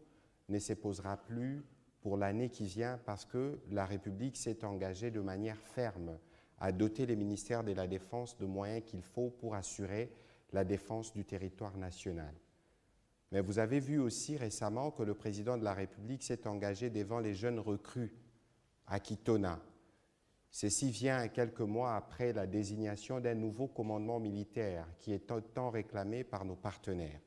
ne se posera plus pour l'année qui vient parce que la République s'est engagée de manière ferme à doter les ministères de la Défense de moyens qu'il faut pour assurer la défense du territoire national. Mais vous avez vu aussi récemment que le président de la République s'est engagé devant les jeunes recrues à Kitona. Ceci vient quelques mois après la désignation d'un nouveau commandement militaire qui est tant réclamé par nos partenaires.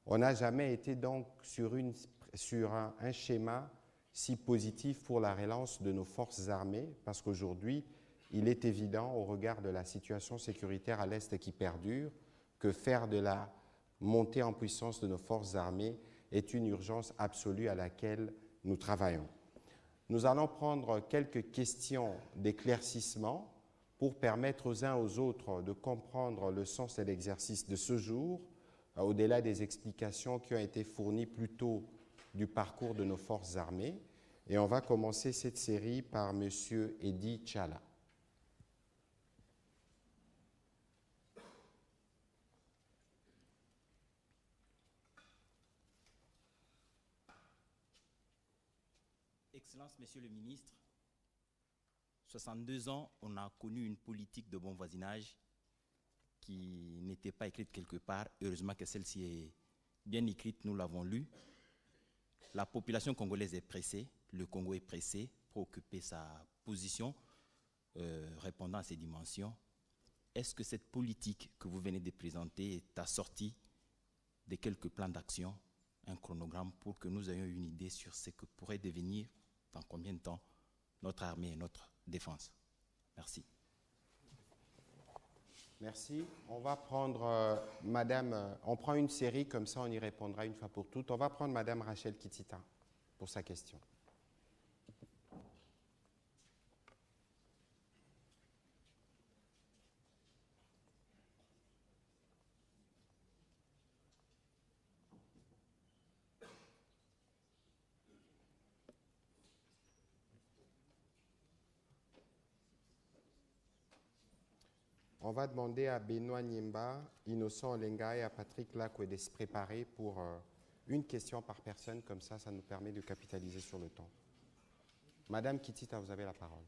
On n'a jamais été donc sur un schéma si positif pour la relance de nos forces armées, parce qu'aujourd'hui, il est évident, au regard de la situation sécuritaire à l'Est qui perdure, que faire de la montée en puissance de nos forces armées est une urgence absolue à laquelle nous travaillons. Nous allons prendre quelques questions d'éclaircissement pour permettre aux uns aux autres de comprendre le sens de l'exercice de ce jour, au-delà des explications qui ont été fournies plus tôt du parcours de nos forces armées. Et on va commencer cette série par M. Eddy Tchala. Excellence, Monsieur le Ministre, 62 ans, on a connu une politique de bon voisinage qui n'était pas écrite quelque part. Heureusement que celle-ci est bien écrite, nous l'avons lue. La population congolaise est pressée, le Congo est pressé pour occuper sa position, répondant à ses dimensions. Est-ce que cette politique que vous venez de présenter est assortie de quelques plans d'action, un chronogramme pour que nous ayons une idée sur ce que pourrait devenir, dans combien de temps, notre armée et notre défense? Merci. Merci. On va prendre Madame, on prend une série, comme ça on y répondra une fois pour toutes. On va prendre Madame Rachel Kitita pour sa question. On va demander à Benoît Niemba, Innocent Olenga et à Patrick Lakwe de se préparer pour une question par personne, comme ça, ça nous permet de capitaliser sur le temps. Madame Kitita, vous avez la parole.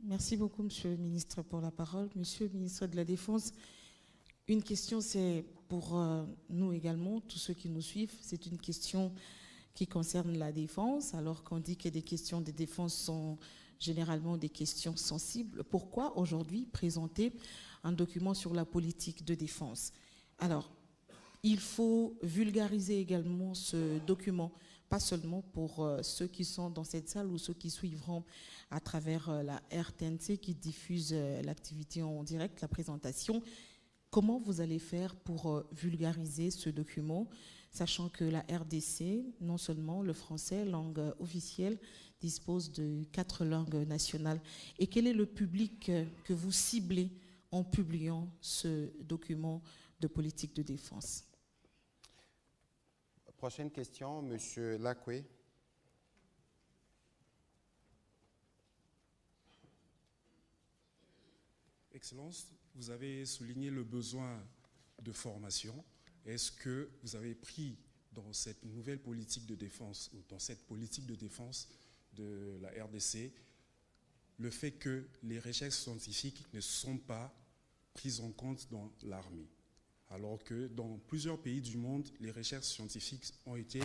Merci beaucoup, Monsieur le ministre, pour la parole. Monsieur le ministre de la Défense, une question, c'est pour nous également, tous ceux qui nous suivent, c'est une question qui concerne la défense, alors qu'on dit que des questions de défense sont généralement des questions sensibles. Pourquoi aujourd'hui présenter un document sur la politique de défense? Alors, il faut vulgariser également ce document, pas seulement pour ceux qui sont dans cette salle ou ceux qui suivront à travers la RTNC qui diffuse l'activité en direct, la présentation. Comment vous allez faire pour vulgariser ce document, sachant que la RDC, non seulement le français, langue officielle, dispose de 4 langues nationales. Et quel est le public que vous ciblez en publiant ce document de politique de défense? Prochaine question, Monsieur Lakwe. Excellence, vous avez souligné le besoin de formation. Est-ce que vous avez pris dans cette nouvelle politique de défense, ou dans cette politique de défense de la RDC, le fait que les recherches scientifiques ne sont pas prises en compte dans l'armée, alors que dans plusieurs pays du monde, les recherches scientifiques ont été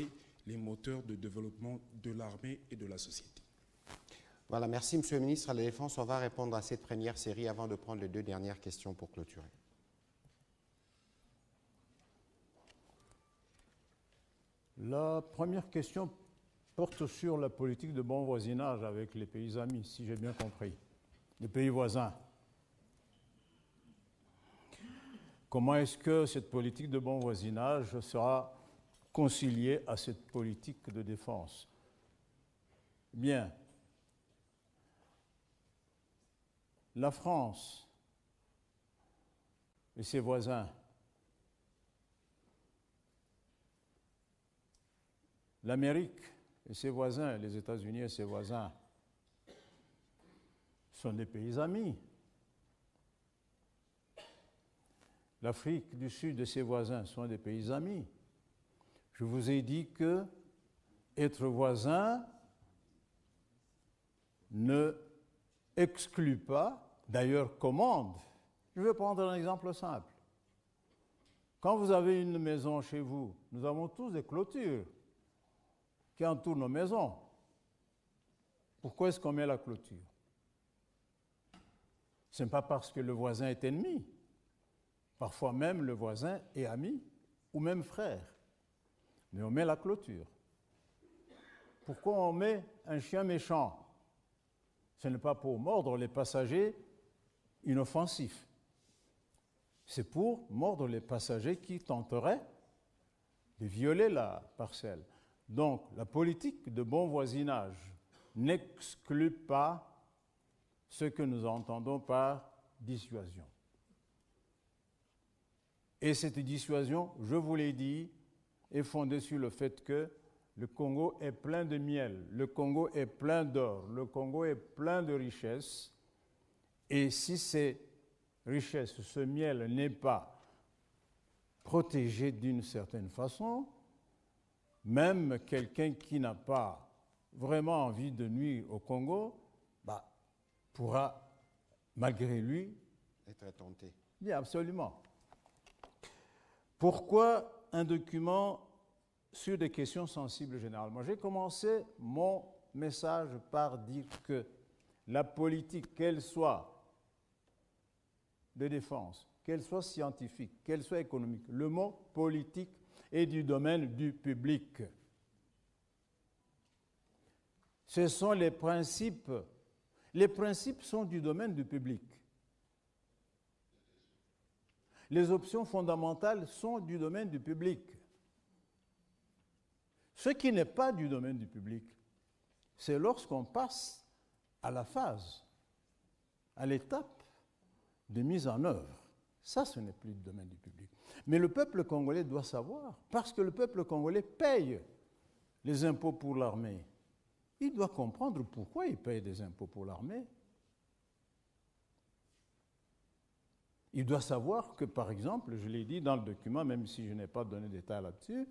les moteurs de développement de l'armée et de la société? Voilà, merci Monsieur le ministre de la Défense. On va répondre à cette première série avant de prendre les 2 dernières questions pour clôturer. La première question porte sur la politique de bon voisinage avec les pays amis, si j'ai bien compris, les pays voisins. Comment est-ce que cette politique de bon voisinage sera conciliée à cette politique de défense? Bien. La France et ses voisins, l'Amérique et ses voisins, les États-Unis et ses voisins, sont des pays amis. L'Afrique du Sud et ses voisins sont des pays amis. Je vous ai dit que être voisin ne exclut pas, d'ailleurs commande. Je vais prendre un exemple simple. Quand vous avez une maison chez vous, nous avons tous des clôtures qui entourent nos maisons. Pourquoi est-ce qu'on met la clôture? Ce n'est pas parce que le voisin est ennemi. Parfois même le voisin est ami ou même frère. Mais on met la clôture. Pourquoi on met un chien méchant? Ce n'est pas pour mordre les passagers inoffensifs. C'est pour mordre les passagers qui tenteraient de violer la parcelle. Donc, la politique de bon voisinage n'exclut pas ce que nous entendons par dissuasion. Et cette dissuasion, je vous l'ai dit, est fondée sur le fait que le Congo est plein de miel, le Congo est plein d'or, le Congo est plein de richesses. Et si ces richesses, ce miel n'est pas protégé d'une certaine façon, même quelqu'un qui n'a pas vraiment envie de nuire au Congo, pourra, malgré lui, être tenté. Oui, absolument. Pourquoi un document sur des questions sensibles généralement? J'ai commencé mon message par dire que la politique, qu'elle soit de défense, qu'elle soit scientifique, qu'elle soit économique, le mot politique est du domaine du public. Ce sont les principes. Les principes sont du domaine du public. Les options fondamentales sont du domaine du public. Ce qui n'est pas du domaine du public, c'est lorsqu'on passe à la phase, à l'étape de mise en œuvre. Ça, ce n'est plus du domaine du public. Mais le peuple congolais doit savoir, parce que le peuple congolais paye les impôts pour l'armée. Il doit comprendre pourquoi il paye des impôts pour l'armée. Il doit savoir que, par exemple, je l'ai dit dans le document, même si je n'ai pas donné de détails là-dessus,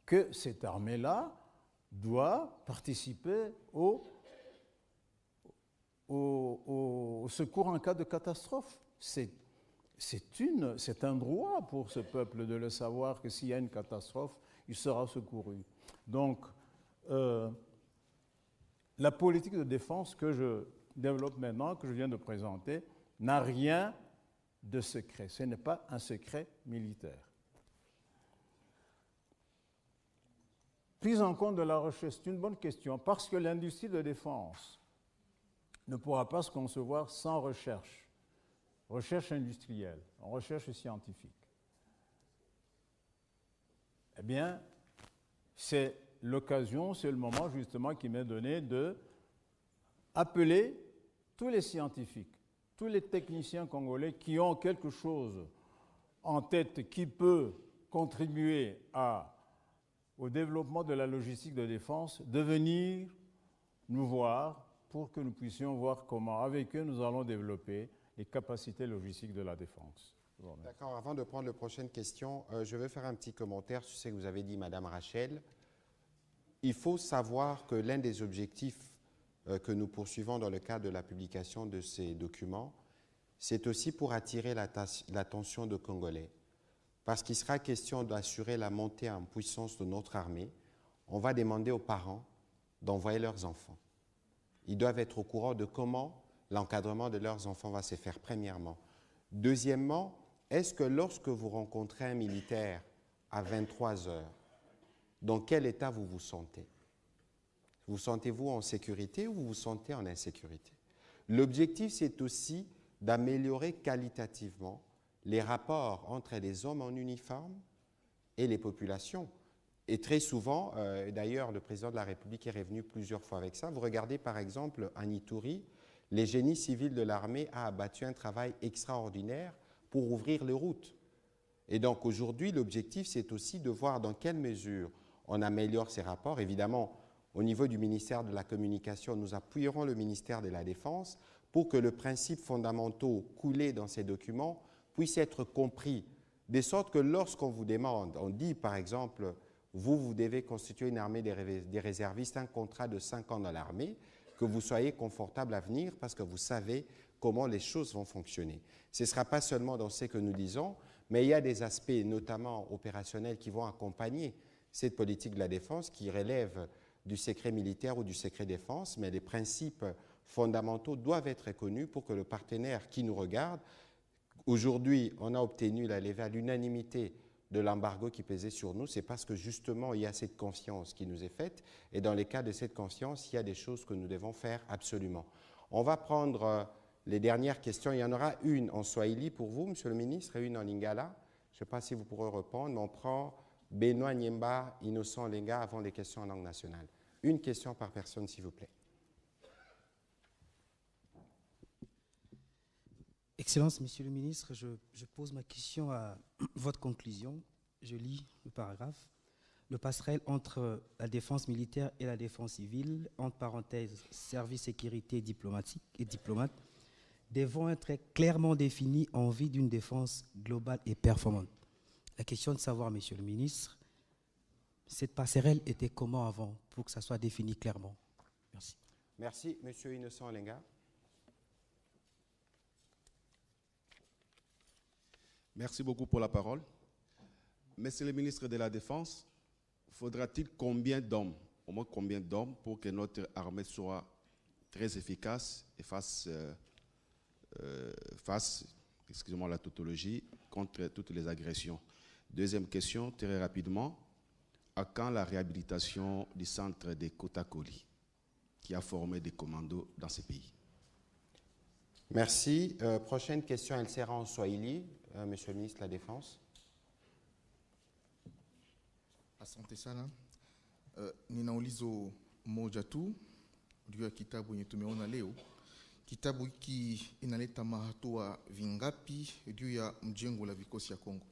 que cette armée-là doit participer au secours en cas de catastrophe. C'est un droit pour ce peuple de le savoir que s'il y a une catastrophe, il sera secouru. Donc, la politique de défense que je développe maintenant, que je viens de présenter, n'a rien de secret. Ce n'est pas un secret militaire. Prise en compte de la recherche, c'est une bonne question, parce que l'industrie de défense ne pourra pas se concevoir sans recherche. Recherche industrielle, recherche scientifique. Eh bien, c'est l'occasion, c'est le moment justement qui m'est donné de appeler tous les scientifiques, tous les techniciens congolais qui ont quelque chose en tête qui peut contribuer au développement de la logistique de défense, de venir nous voir pour que nous puissions voir comment, avec eux, nous allons développer les capacités logistiques de la défense. D'accord, avant de prendre la prochaine question, je vais faire un petit commentaire sur ce que vous avez dit, Madame Rachel. Il faut savoir que l'un des objectifs que nous poursuivons dans le cadre de la publication de ces documents, c'est aussi pour attirer l'attention des Congolais. Parce qu'il sera question d'assurer la montée en puissance de notre armée, on va demander aux parents d'envoyer leurs enfants. Ils doivent être au courant de comment l'encadrement de leurs enfants va se faire, premièrement. Deuxièmement, est-ce que lorsque vous rencontrez un militaire à 23 heures, dans quel état vous vous sentez? Vous sentez-vous en sécurité ou vous vous sentez en insécurité? L'objectif, c'est aussi d'améliorer qualitativement les rapports entre les hommes en uniforme et les populations. Et très souvent, d'ailleurs, le président de la République est revenu plusieurs fois avec ça. Vous regardez par exemple en Ituri, les génies civils de l'armée ont abattu un travail extraordinaire pour ouvrir les routes. Et donc aujourd'hui, l'objectif, c'est aussi de voir dans quelle mesure on améliore ces rapports. Évidemment, au niveau du ministère de la Communication, nous appuierons le ministère de la Défense pour que les principes fondamentaux coulés dans ces documents puissent être compris, de sorte que lorsqu'on vous demande, on dit par exemple, vous devez constituer une armée des réservistes, un contrat de 5 ans dans l'armée, que vous soyez confortable à venir parce que vous savez comment les choses vont fonctionner. Ce ne sera pas seulement dans ce que nous disons, mais il y a des aspects, notamment opérationnels, qui vont accompagner cette politique de la défense qui relève du secret militaire ou du secret défense, mais les principes fondamentaux doivent être connus pour que le partenaire qui nous regarde, aujourd'hui, on a obtenu la levée à l'unanimité de l'embargo qui pesait sur nous, c'est parce que justement, il y a cette confiance qui nous est faite, et dans les cas de cette confiance, il y a des choses que nous devons faire absolument. On va prendre les dernières questions. Il y en aura une en Swahili pour vous, Monsieur le ministre, et une en Lingala. Je ne sais pas si vous pourrez répondre, mais on prend Benoît Niemba, Innocent Lenga avant les questions en langue nationale. Une question par personne, s'il vous plaît. Excellence, Monsieur le ministre, je pose ma question à votre conclusion. Je lis le paragraphe. Le passerelle entre la défense militaire et la défense civile, entre parenthèses, service, sécurité diplomatique et diplomate, devront être clairement définis en vue d'une défense globale et performante. La question de savoir, Monsieur le ministre, cette passerelle était comment avant pour que ça soit défini clairement? Merci. Merci. Monsieur Innocent Olenga. Merci beaucoup pour la parole. Monsieur le ministre de la Défense, faudra-t-il combien d'hommes, au moins combien d'hommes, pour que notre armée soit très efficace et fasse, excusez-moi la tautologie, contre toutes les agressions? Deuxième question, très rapidement, à quand la réhabilitation du centre de Kotakoli, qui a formé des commandos dans ce pays? Merci. Prochaine question, elle sera en Swahili. Monsieur le ministre de la Défense. Asante sana. Ninaulizo moja tu juu ya kitabu yenye tumeona leo. Kitabu hiki inaleta mahatua vingapi juu ya mjengo la vikosi ya Kongo?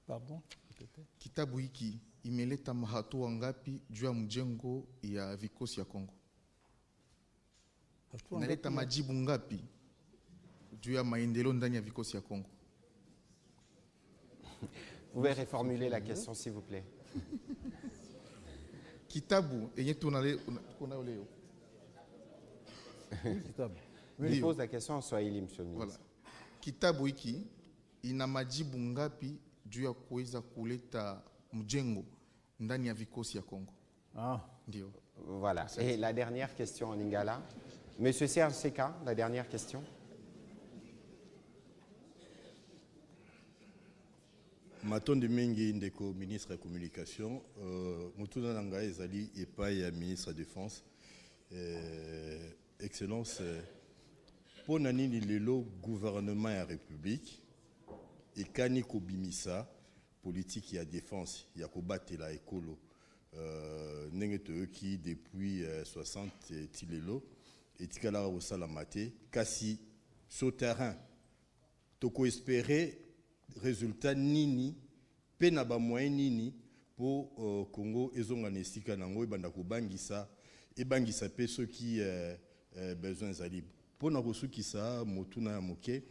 Pardon? Kitabu hiki imeleta mahatua ngapi juu ya mjengo ya vikosi ya Kongo? Inaleta majibu ngapi juu ya maendeleo ndani ya vikosi ya Kongo? Vous pouvez reformuler la question, s'il vous plaît. Kitabu yenye tunayo leo. Il pose la question en Swahili, monsieur le ministre. Voilà. Kitabu hiki ina majibu ngapi juu ya kuweza kuleta mjengo ndani ya vikosi ya Kongo? Ndio. Voilà. Et la dernière question en Lingala. Monsieur Serge Seka, la dernière question. Matondi mingi ndeko ministre ya communication, mutuna na ngai ezali epai ya ministre ya défense. Excellence, po na nini lelo gouvernement ya république ekani kobimisa politique ya défense ya kobatela ekolo ndenge toyoki depuis 60 ti lelo etikalaka kosalama te kasi sur terrain toko espérer résultat nini pe na ba moyen nini po Congo ezonga na esika nango ebanda kobangisa pe ceux qui besoin zali po na kosukisa motuna ya moke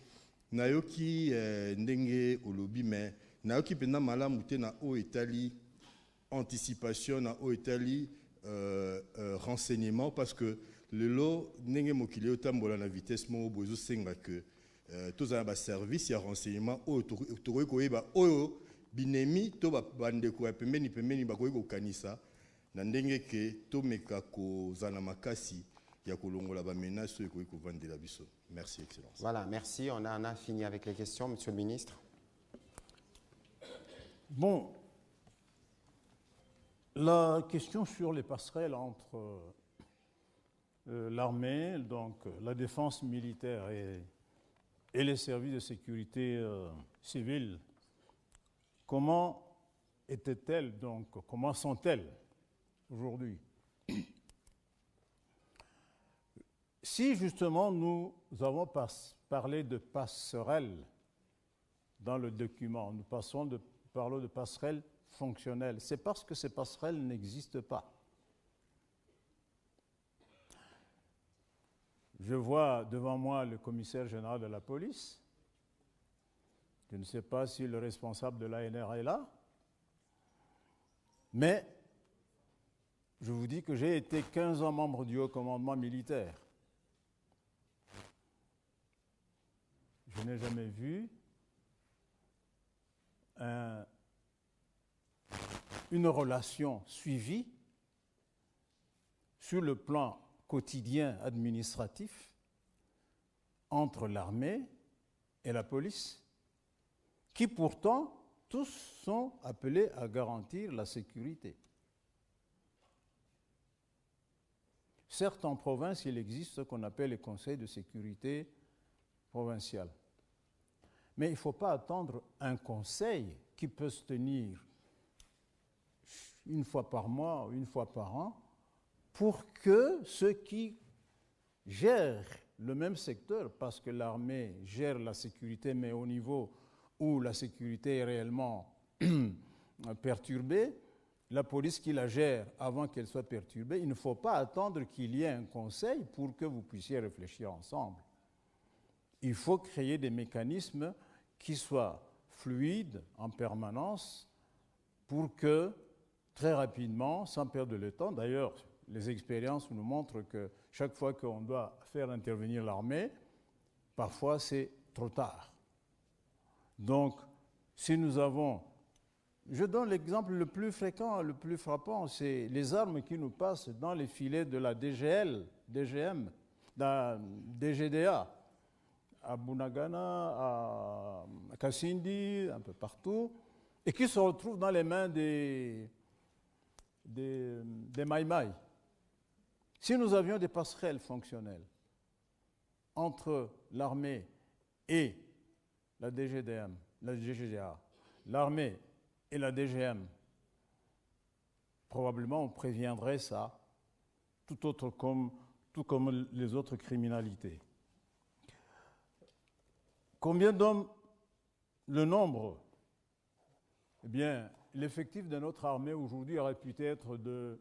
nayoki ndenge olobi mais nayoki pena malamu te na o etali anticipation na o etali renseignement parce que lelo ndenge mokili otambola na vitesse mo bozo senga que tous un service ya renseignement oyo koyeba oyo binemi to bandeko ya pembeni bakoki kokanisa na ndenge ke tomeka kozala makasi ya kolongola ba menace oyo koki kovandela biso. Merci, Excellence. Voilà, merci. On a fini avec les questions, Monsieur le Ministre. Bon, la question sur les passerelles entre l'armée, donc la défense militaire et les services de sécurité civile, comment étaient-elles donc, comment sont-elles aujourd'hui? Si justement nous avons parlé de passerelles dans le document, nous parlons de passerelles fonctionnelles, c'est parce que ces passerelles n'existent pas. Je vois devant moi le commissaire général de la police. Je ne sais pas si le responsable de l'ANR est là, mais je vous dis que j'ai été 15 ans membre du haut commandement militaire. Je n'ai jamais vu une relation suivie sur le plan quotidien administratif entre l'armée et la police, qui pourtant tous sont appelés à garantir la sécurité. Certes, en province, il existe ce qu'on appelle les conseils de sécurité provincial. Mais il ne faut pas attendre un conseil qui peut se tenir une fois par mois ou une fois par an pour que ceux qui gèrent le même secteur, parce que l'armée gère la sécurité, mais au niveau où la sécurité est réellement perturbée, la police qui la gère avant qu'elle soit perturbée, il ne faut pas attendre qu'il y ait un conseil pour que vous puissiez réfléchir ensemble. Il faut créer des mécanismes qui soient fluides en permanence pour que, très rapidement, sans perdre le temps, d'ailleurs, les expériences nous montrent que chaque fois qu'on doit faire intervenir l'armée, parfois c'est trop tard. Donc, si nous avons... Je donne l'exemple le plus fréquent, le plus frappant, c'est les armes qui nous passent dans les filets de la DGL, DGM, DGDA, à Bunagana, à Kassindi, un peu partout, et qui se retrouvent dans les mains des Maïmaï. Si nous avions des passerelles fonctionnelles entre l'armée et la DGDM, la DGDA, l'armée et la DGM, probablement on préviendrait ça, tout comme les autres criminalités. Combien d'hommes? Le nombre? Eh bien, l'effectif de notre armée aujourd'hui aurait pu être de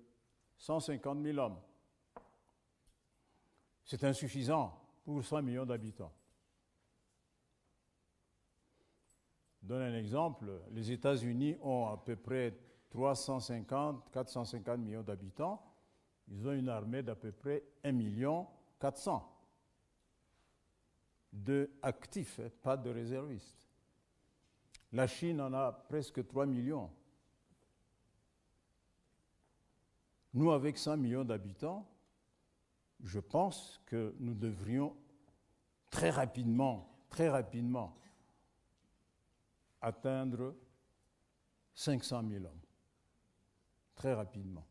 150 000 hommes. C'est insuffisant pour 100 millions d'habitants. Je donne un exemple. Les États-Unis ont à peu près 450 millions d'habitants. Ils ont une armée d'à peu près 1,4 million d'actifs, pas de réservistes. La Chine en a presque 3 millions. Nous, avec 100 millions d'habitants, je pense que nous devrions très rapidement, atteindre 500 000 hommes. Très rapidement.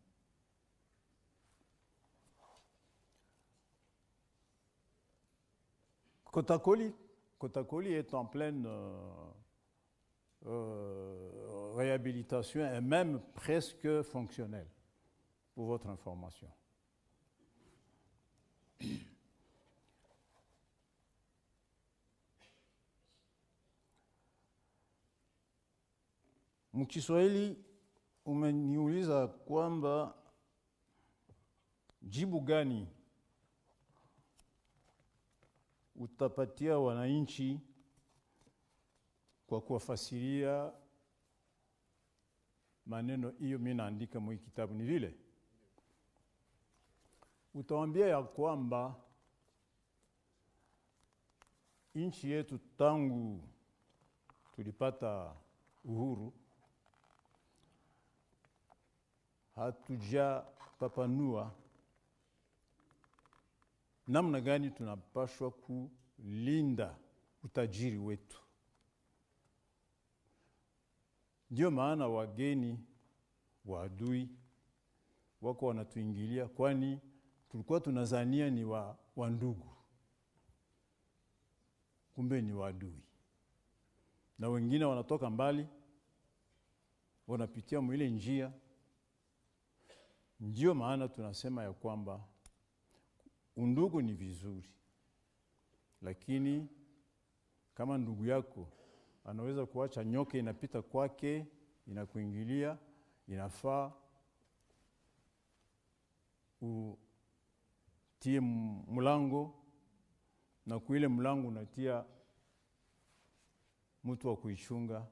Kotakoli est en pleine réhabilitation et même presque fonctionnelle, pour votre information. Mkiswahili umeniuliza kwamba jibu gani utapatia wananchi kwa kuwafasiria maneno hiyo mimi naandika mwa kitabu. Ni vile utawaambia ya kwamba nchi yetu tangu tulipata uhuru hatujapapanua namna gani tunapaswa kulinda utajiri wetu. Ndio maana wageni waadui wako wanatuingilia, kwani tulikuwa tunazania ni wa ndugu, kumbe ni waadui. Na wengine wanatoka mbali, wanapitia mwile njia. Ndio maana tunasema ya kwamba undugu ni vizuri, lakini kama ndugu yako anaweza kuacha nyoka inapita kwake, inakuingilia, inafaa utie mlango, na kuile mlango unatia mtu wa kuichunga,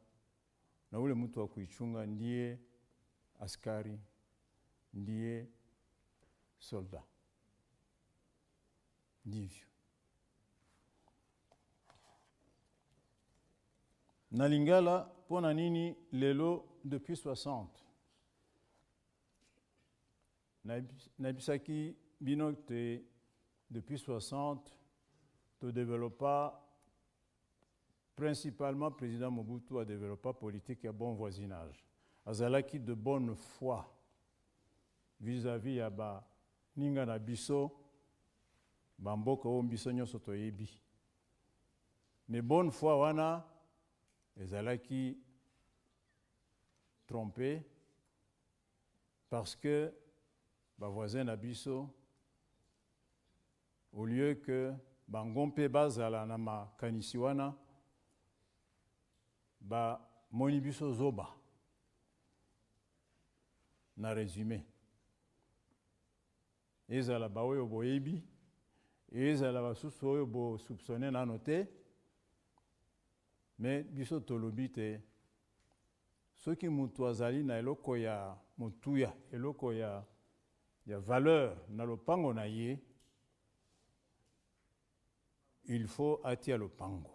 na ule mtu wa kuichunga ndiye askari, ndiye soldat. Ndivyo. Na Lingala, pona nini lelo depuis 60? Naibisaki binote depuis 60, to développa principalement président Mobutu a développé politique et bon voisinage. Azalaki de bonne foi vis-à-vis ya ba ninga na biso bamboka o biso nyoso toyebi. Mais bonne foi wana ezalaki trompé parce que ba voisin na biso, au lieu que bango mpe bazala na makanisi wana bamoni biso zoba na résumé ezala baoyo boyebi ezala basusu oyo bosoupçonne nano te me biso tolobi te soki mutu azali na eloko ya motuya eloko ya valeur na lopango na ye il faut atia lopango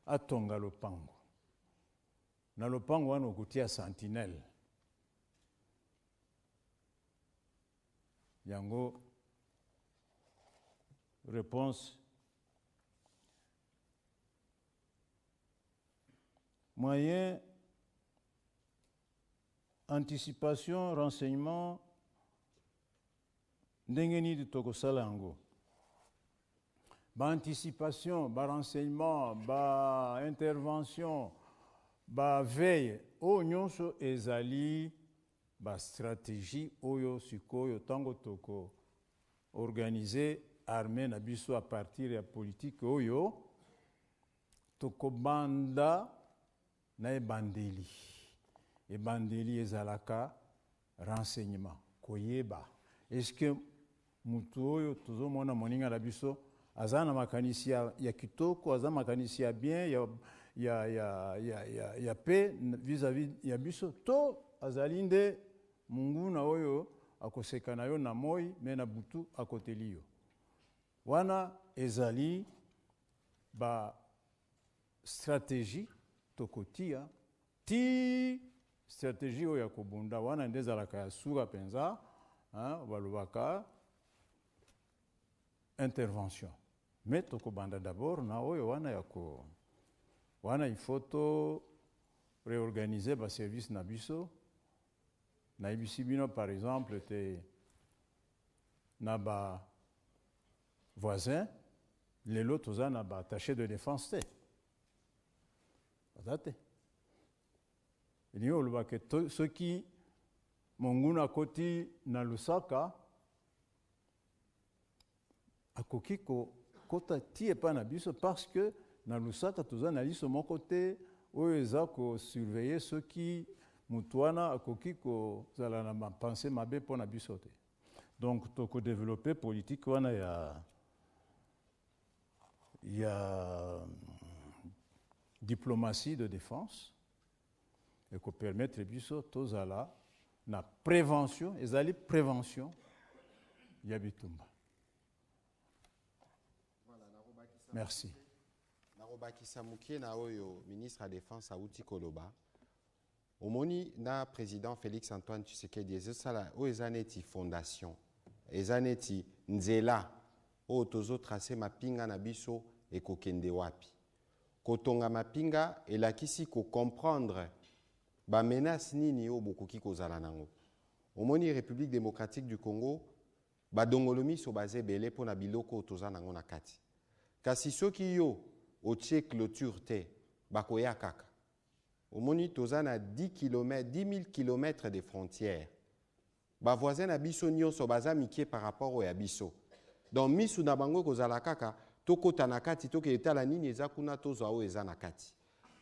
atonga lopango na lopango wana okotia sentinelle yango réponse moyen anticipation renseignement ndenge nini tokosala yango anticipation renseignement intervention veille oyo nyonso ezali stratégie oyo sikoyo tango toko organiser armée na biso à partir ya politique oyo tokobanda na ebandeli ezalaka renseignement koyeba est-ce que mutu oyo tozomona moninga na biso aza na makanisi ya kitoko aza makanisi ya bien ya paix vis-à-vis ya biso to azali nde munguna oyo akoseka na yo na moi me na butu akoteli yo wana ezali stratégie tokotia ti stratégie oyo ya kobunda wana nde ezalaka ya suka mpenza balobaka intervention mais tokobanda d'abord na oyo wana il faut to réorganiser service na biso nayebisi bino par exemple te na voisin lelo toza na attaché de défense te baza te elingi olobaka soki monguna akoti na Lusaka akoki kokota ti epai na biso parce que na Lusaka toza na liso moko te oyo eza kosurveille soki mutu wana akoki kozala na mapense mabe mpo na biso te donc tokodévelopper politique wana ya diplomatie de défense ekopermettre biso tozala na prévention ezali prévention ya bitumba. Merci. Narobakisa mukie na oyo ministre ya défense auti koloba omoni na président Félix Antoine Tshisekedi ezosala oyo eza neti fondation eza neti nzela oyo tozotrace mapinga na biso ekokende wapi kotonga mapinga elakisi kocomprendre bamenace nini oyo bokoki kozala nango omoni République démocratique du Congo badongolo miso baza ebele mpo na biloko oyo toza nango na kati kasi soki yo otie clôture te bakoya kaka omoni toza na 10 000 km de frontières bavoisin na biso nyonso baza mikie par rapport oyo ya biso donc misu na bango kozala kaka tokota na kati tokende tala nini eza kuna tozwa oyo eza na kati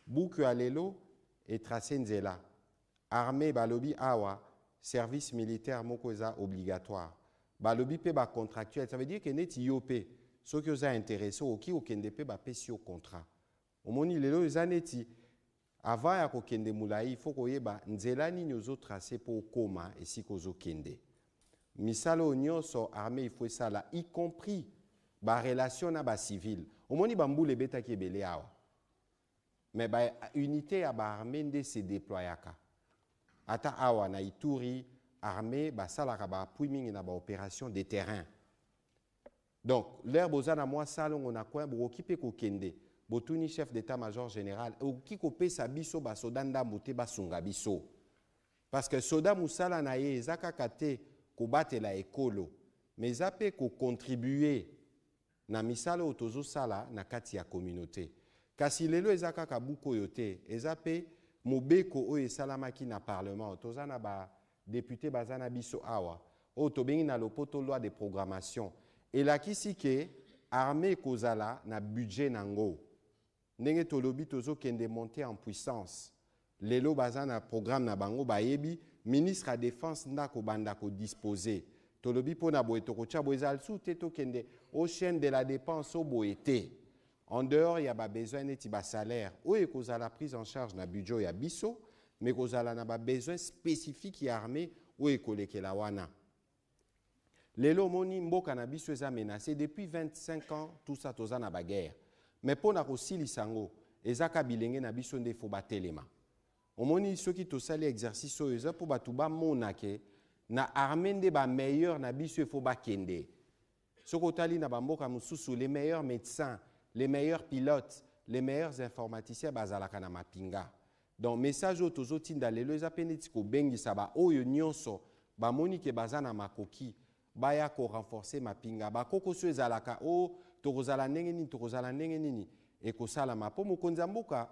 buku ya lelo etrace nzela armée balobi awa service militaire moko eza obligatoire balobi pe bacontractuel ça veut dire que neti yo pe soki oza intéressé oki okende pe bapesi yo contrat omoni lelo eza neti avant ya kokende mulai faut koyeba nzela nini ozotrace mpo okoma esika ozokende misala oyo nyonso armée il faut esala y compris barelation na bacivile omoni bambula ebetaki ebele awa mais baunité ya baarmée nde se déployaka ata awa na Ituri armée basalaka baappui mingi na baopération de terrain donc l'air boza na mwa salongo na coin bokoki mpe kokende botuni chef d'état-major général okoki kopesa biso basoda ndambo te basunga biso parce que soda musala na ye eza kaka te kobatela ekolo mais eza mpe kocontribue na misala oyo tozosala na kati ya communauté kasi lelo eza kaka buku oyo te eza mpe mobeko oyo esalamaki na parlement toza na badepute baza na biso awa oyo tobengi na lopoto loi de programmation elakisi ke armée kozala na budget nango. Ndenge tolobi tozo kende monter en puissance. Lelo baza na programme na bango bayebi ministre à défense ndako banda ko disposer. Tolobi pona boye tokocha boezal sous teto kende au chaîne de la dépense au boete. En dehors, il y a besoin de salaire. Ou il la prise en charge na budget ya biso, mais il y a besoin spécifique ya armée ou il la wana. Lelo moni mboka na biso eza menacé depuis 25 ans tout ça toza na baguerre. Mais pona ko silisango ezaka bilenge na biso nde fo batelema. Omoni soki tosali exercice oyo eza po batu ba monake na armée nde ba meilleur na biso fo bakende. Soko tali na bamboka mususu les meilleurs médecins, les meilleurs pilotes, les meilleurs informaticiens bazalaka na mapinga. Donc message au tozo tinda lelo eza penetiko bengi saba oyo nyonso ba monike bazana makoki baya ko renforcer mapinga ba koko so ezalaka o tokozala ndenge nini e ko sala mapo mokonza mboka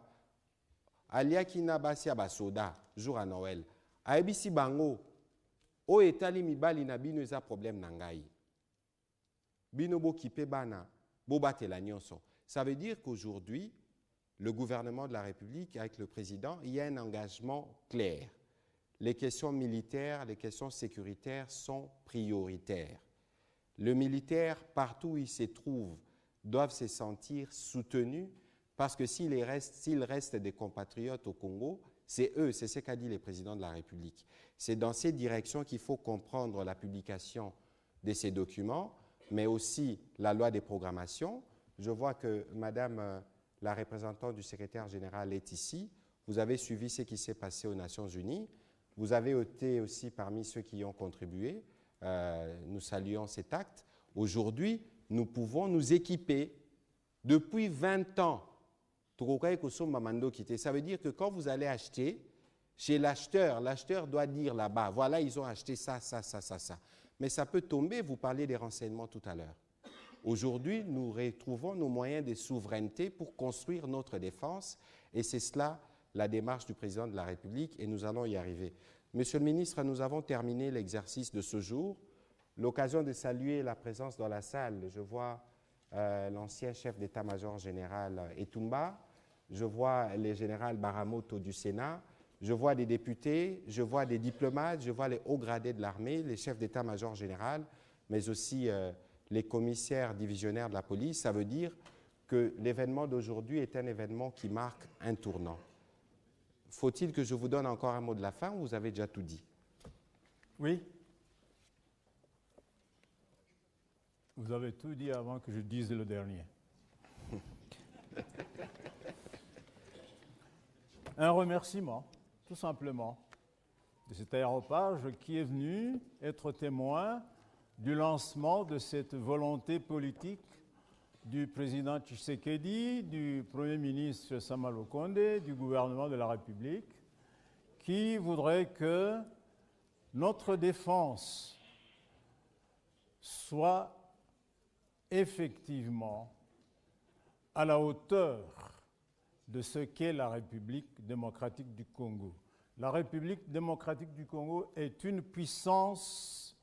aliaki na basi ya basoda jour à Noël ayebisi bango o etali mibali na bino eza problème na ngai bino bokipe bana bobatela nyonso. Ça veut dire qu'aujourd'hui le gouvernement de la République avec le président il y a un engagement clair. Les questions militaires, les questions sécuritaires sont prioritaires. Le militaire, partout où il se trouve, doivent se sentir soutenus parce que s'il reste des compatriotes au Congo, c'est eux, c'est ce qu'a dit le président de la République. C'est dans ces directions qu'il faut comprendre la publication de ces documents, mais aussi la loi des programmations. Je vois que Madame la représentante du secrétaire général est ici. Vous avez suivi ce qui s'est passé aux Nations Unies. Vous avez été aussi parmi ceux qui y ont contribué. Nous saluons cet acte. Aujourd'hui, nous pouvons nous équiper. Depuis 20 ans, ça veut dire que quand vous allez acheter, chez l'acheteur, l'acheteur doit dire là-bas, voilà, ils ont acheté ça, ça, ça, ça, ça. Mais ça peut tomber, vous parliez des renseignements tout à l'heure. Aujourd'hui, nous retrouvons nos moyens de souveraineté pour construire notre défense et c'est cela la démarche du président de la République et nous allons y arriver. Monsieur le ministre, nous avons terminé l'exercice de ce jour. L'occasion de saluer la présence dans la salle. Je vois l'ancien chef d'état-major général Etumba, je vois le général Baramoto du Sénat, je vois des députés, je vois des diplomates, je vois les hauts gradés de l'armée, les chefs d'état-major général, mais aussi les commissaires divisionnaires de la police. Ça veut dire que l'événement d'aujourd'hui est un événement qui marque un tournant. Faut-il que je vous donne encore un mot de la fin ou vous avez déjà tout dit? Oui. Vous avez tout dit avant que je dise le dernier. Un remerciement, tout simplement, de cet aéropage qui est venu être témoin du lancement de cette volonté politique du président Tshisekedi, du Premier ministre Sama Lukonde, du gouvernement de la République, qui voudrait que notre défense soit effectivement à la hauteur de ce qu'est la République démocratique du Congo. La République démocratique du Congo est une puissance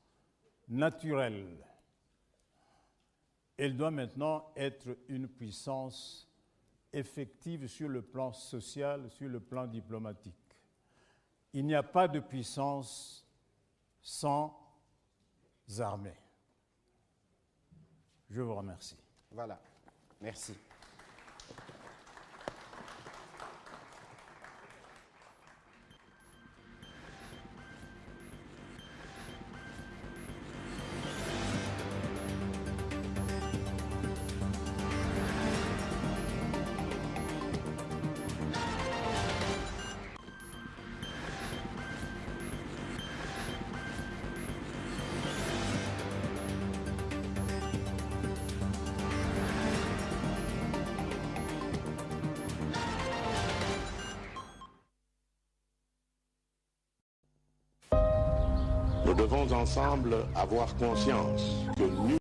naturelle. Elle doit maintenant être une puissance effective sur le plan social, sur le plan diplomatique. Il n'y a pas de puissance sans armée. Je vous remercie. Voilà. Merci. Nous devons ensemble avoir conscience que nul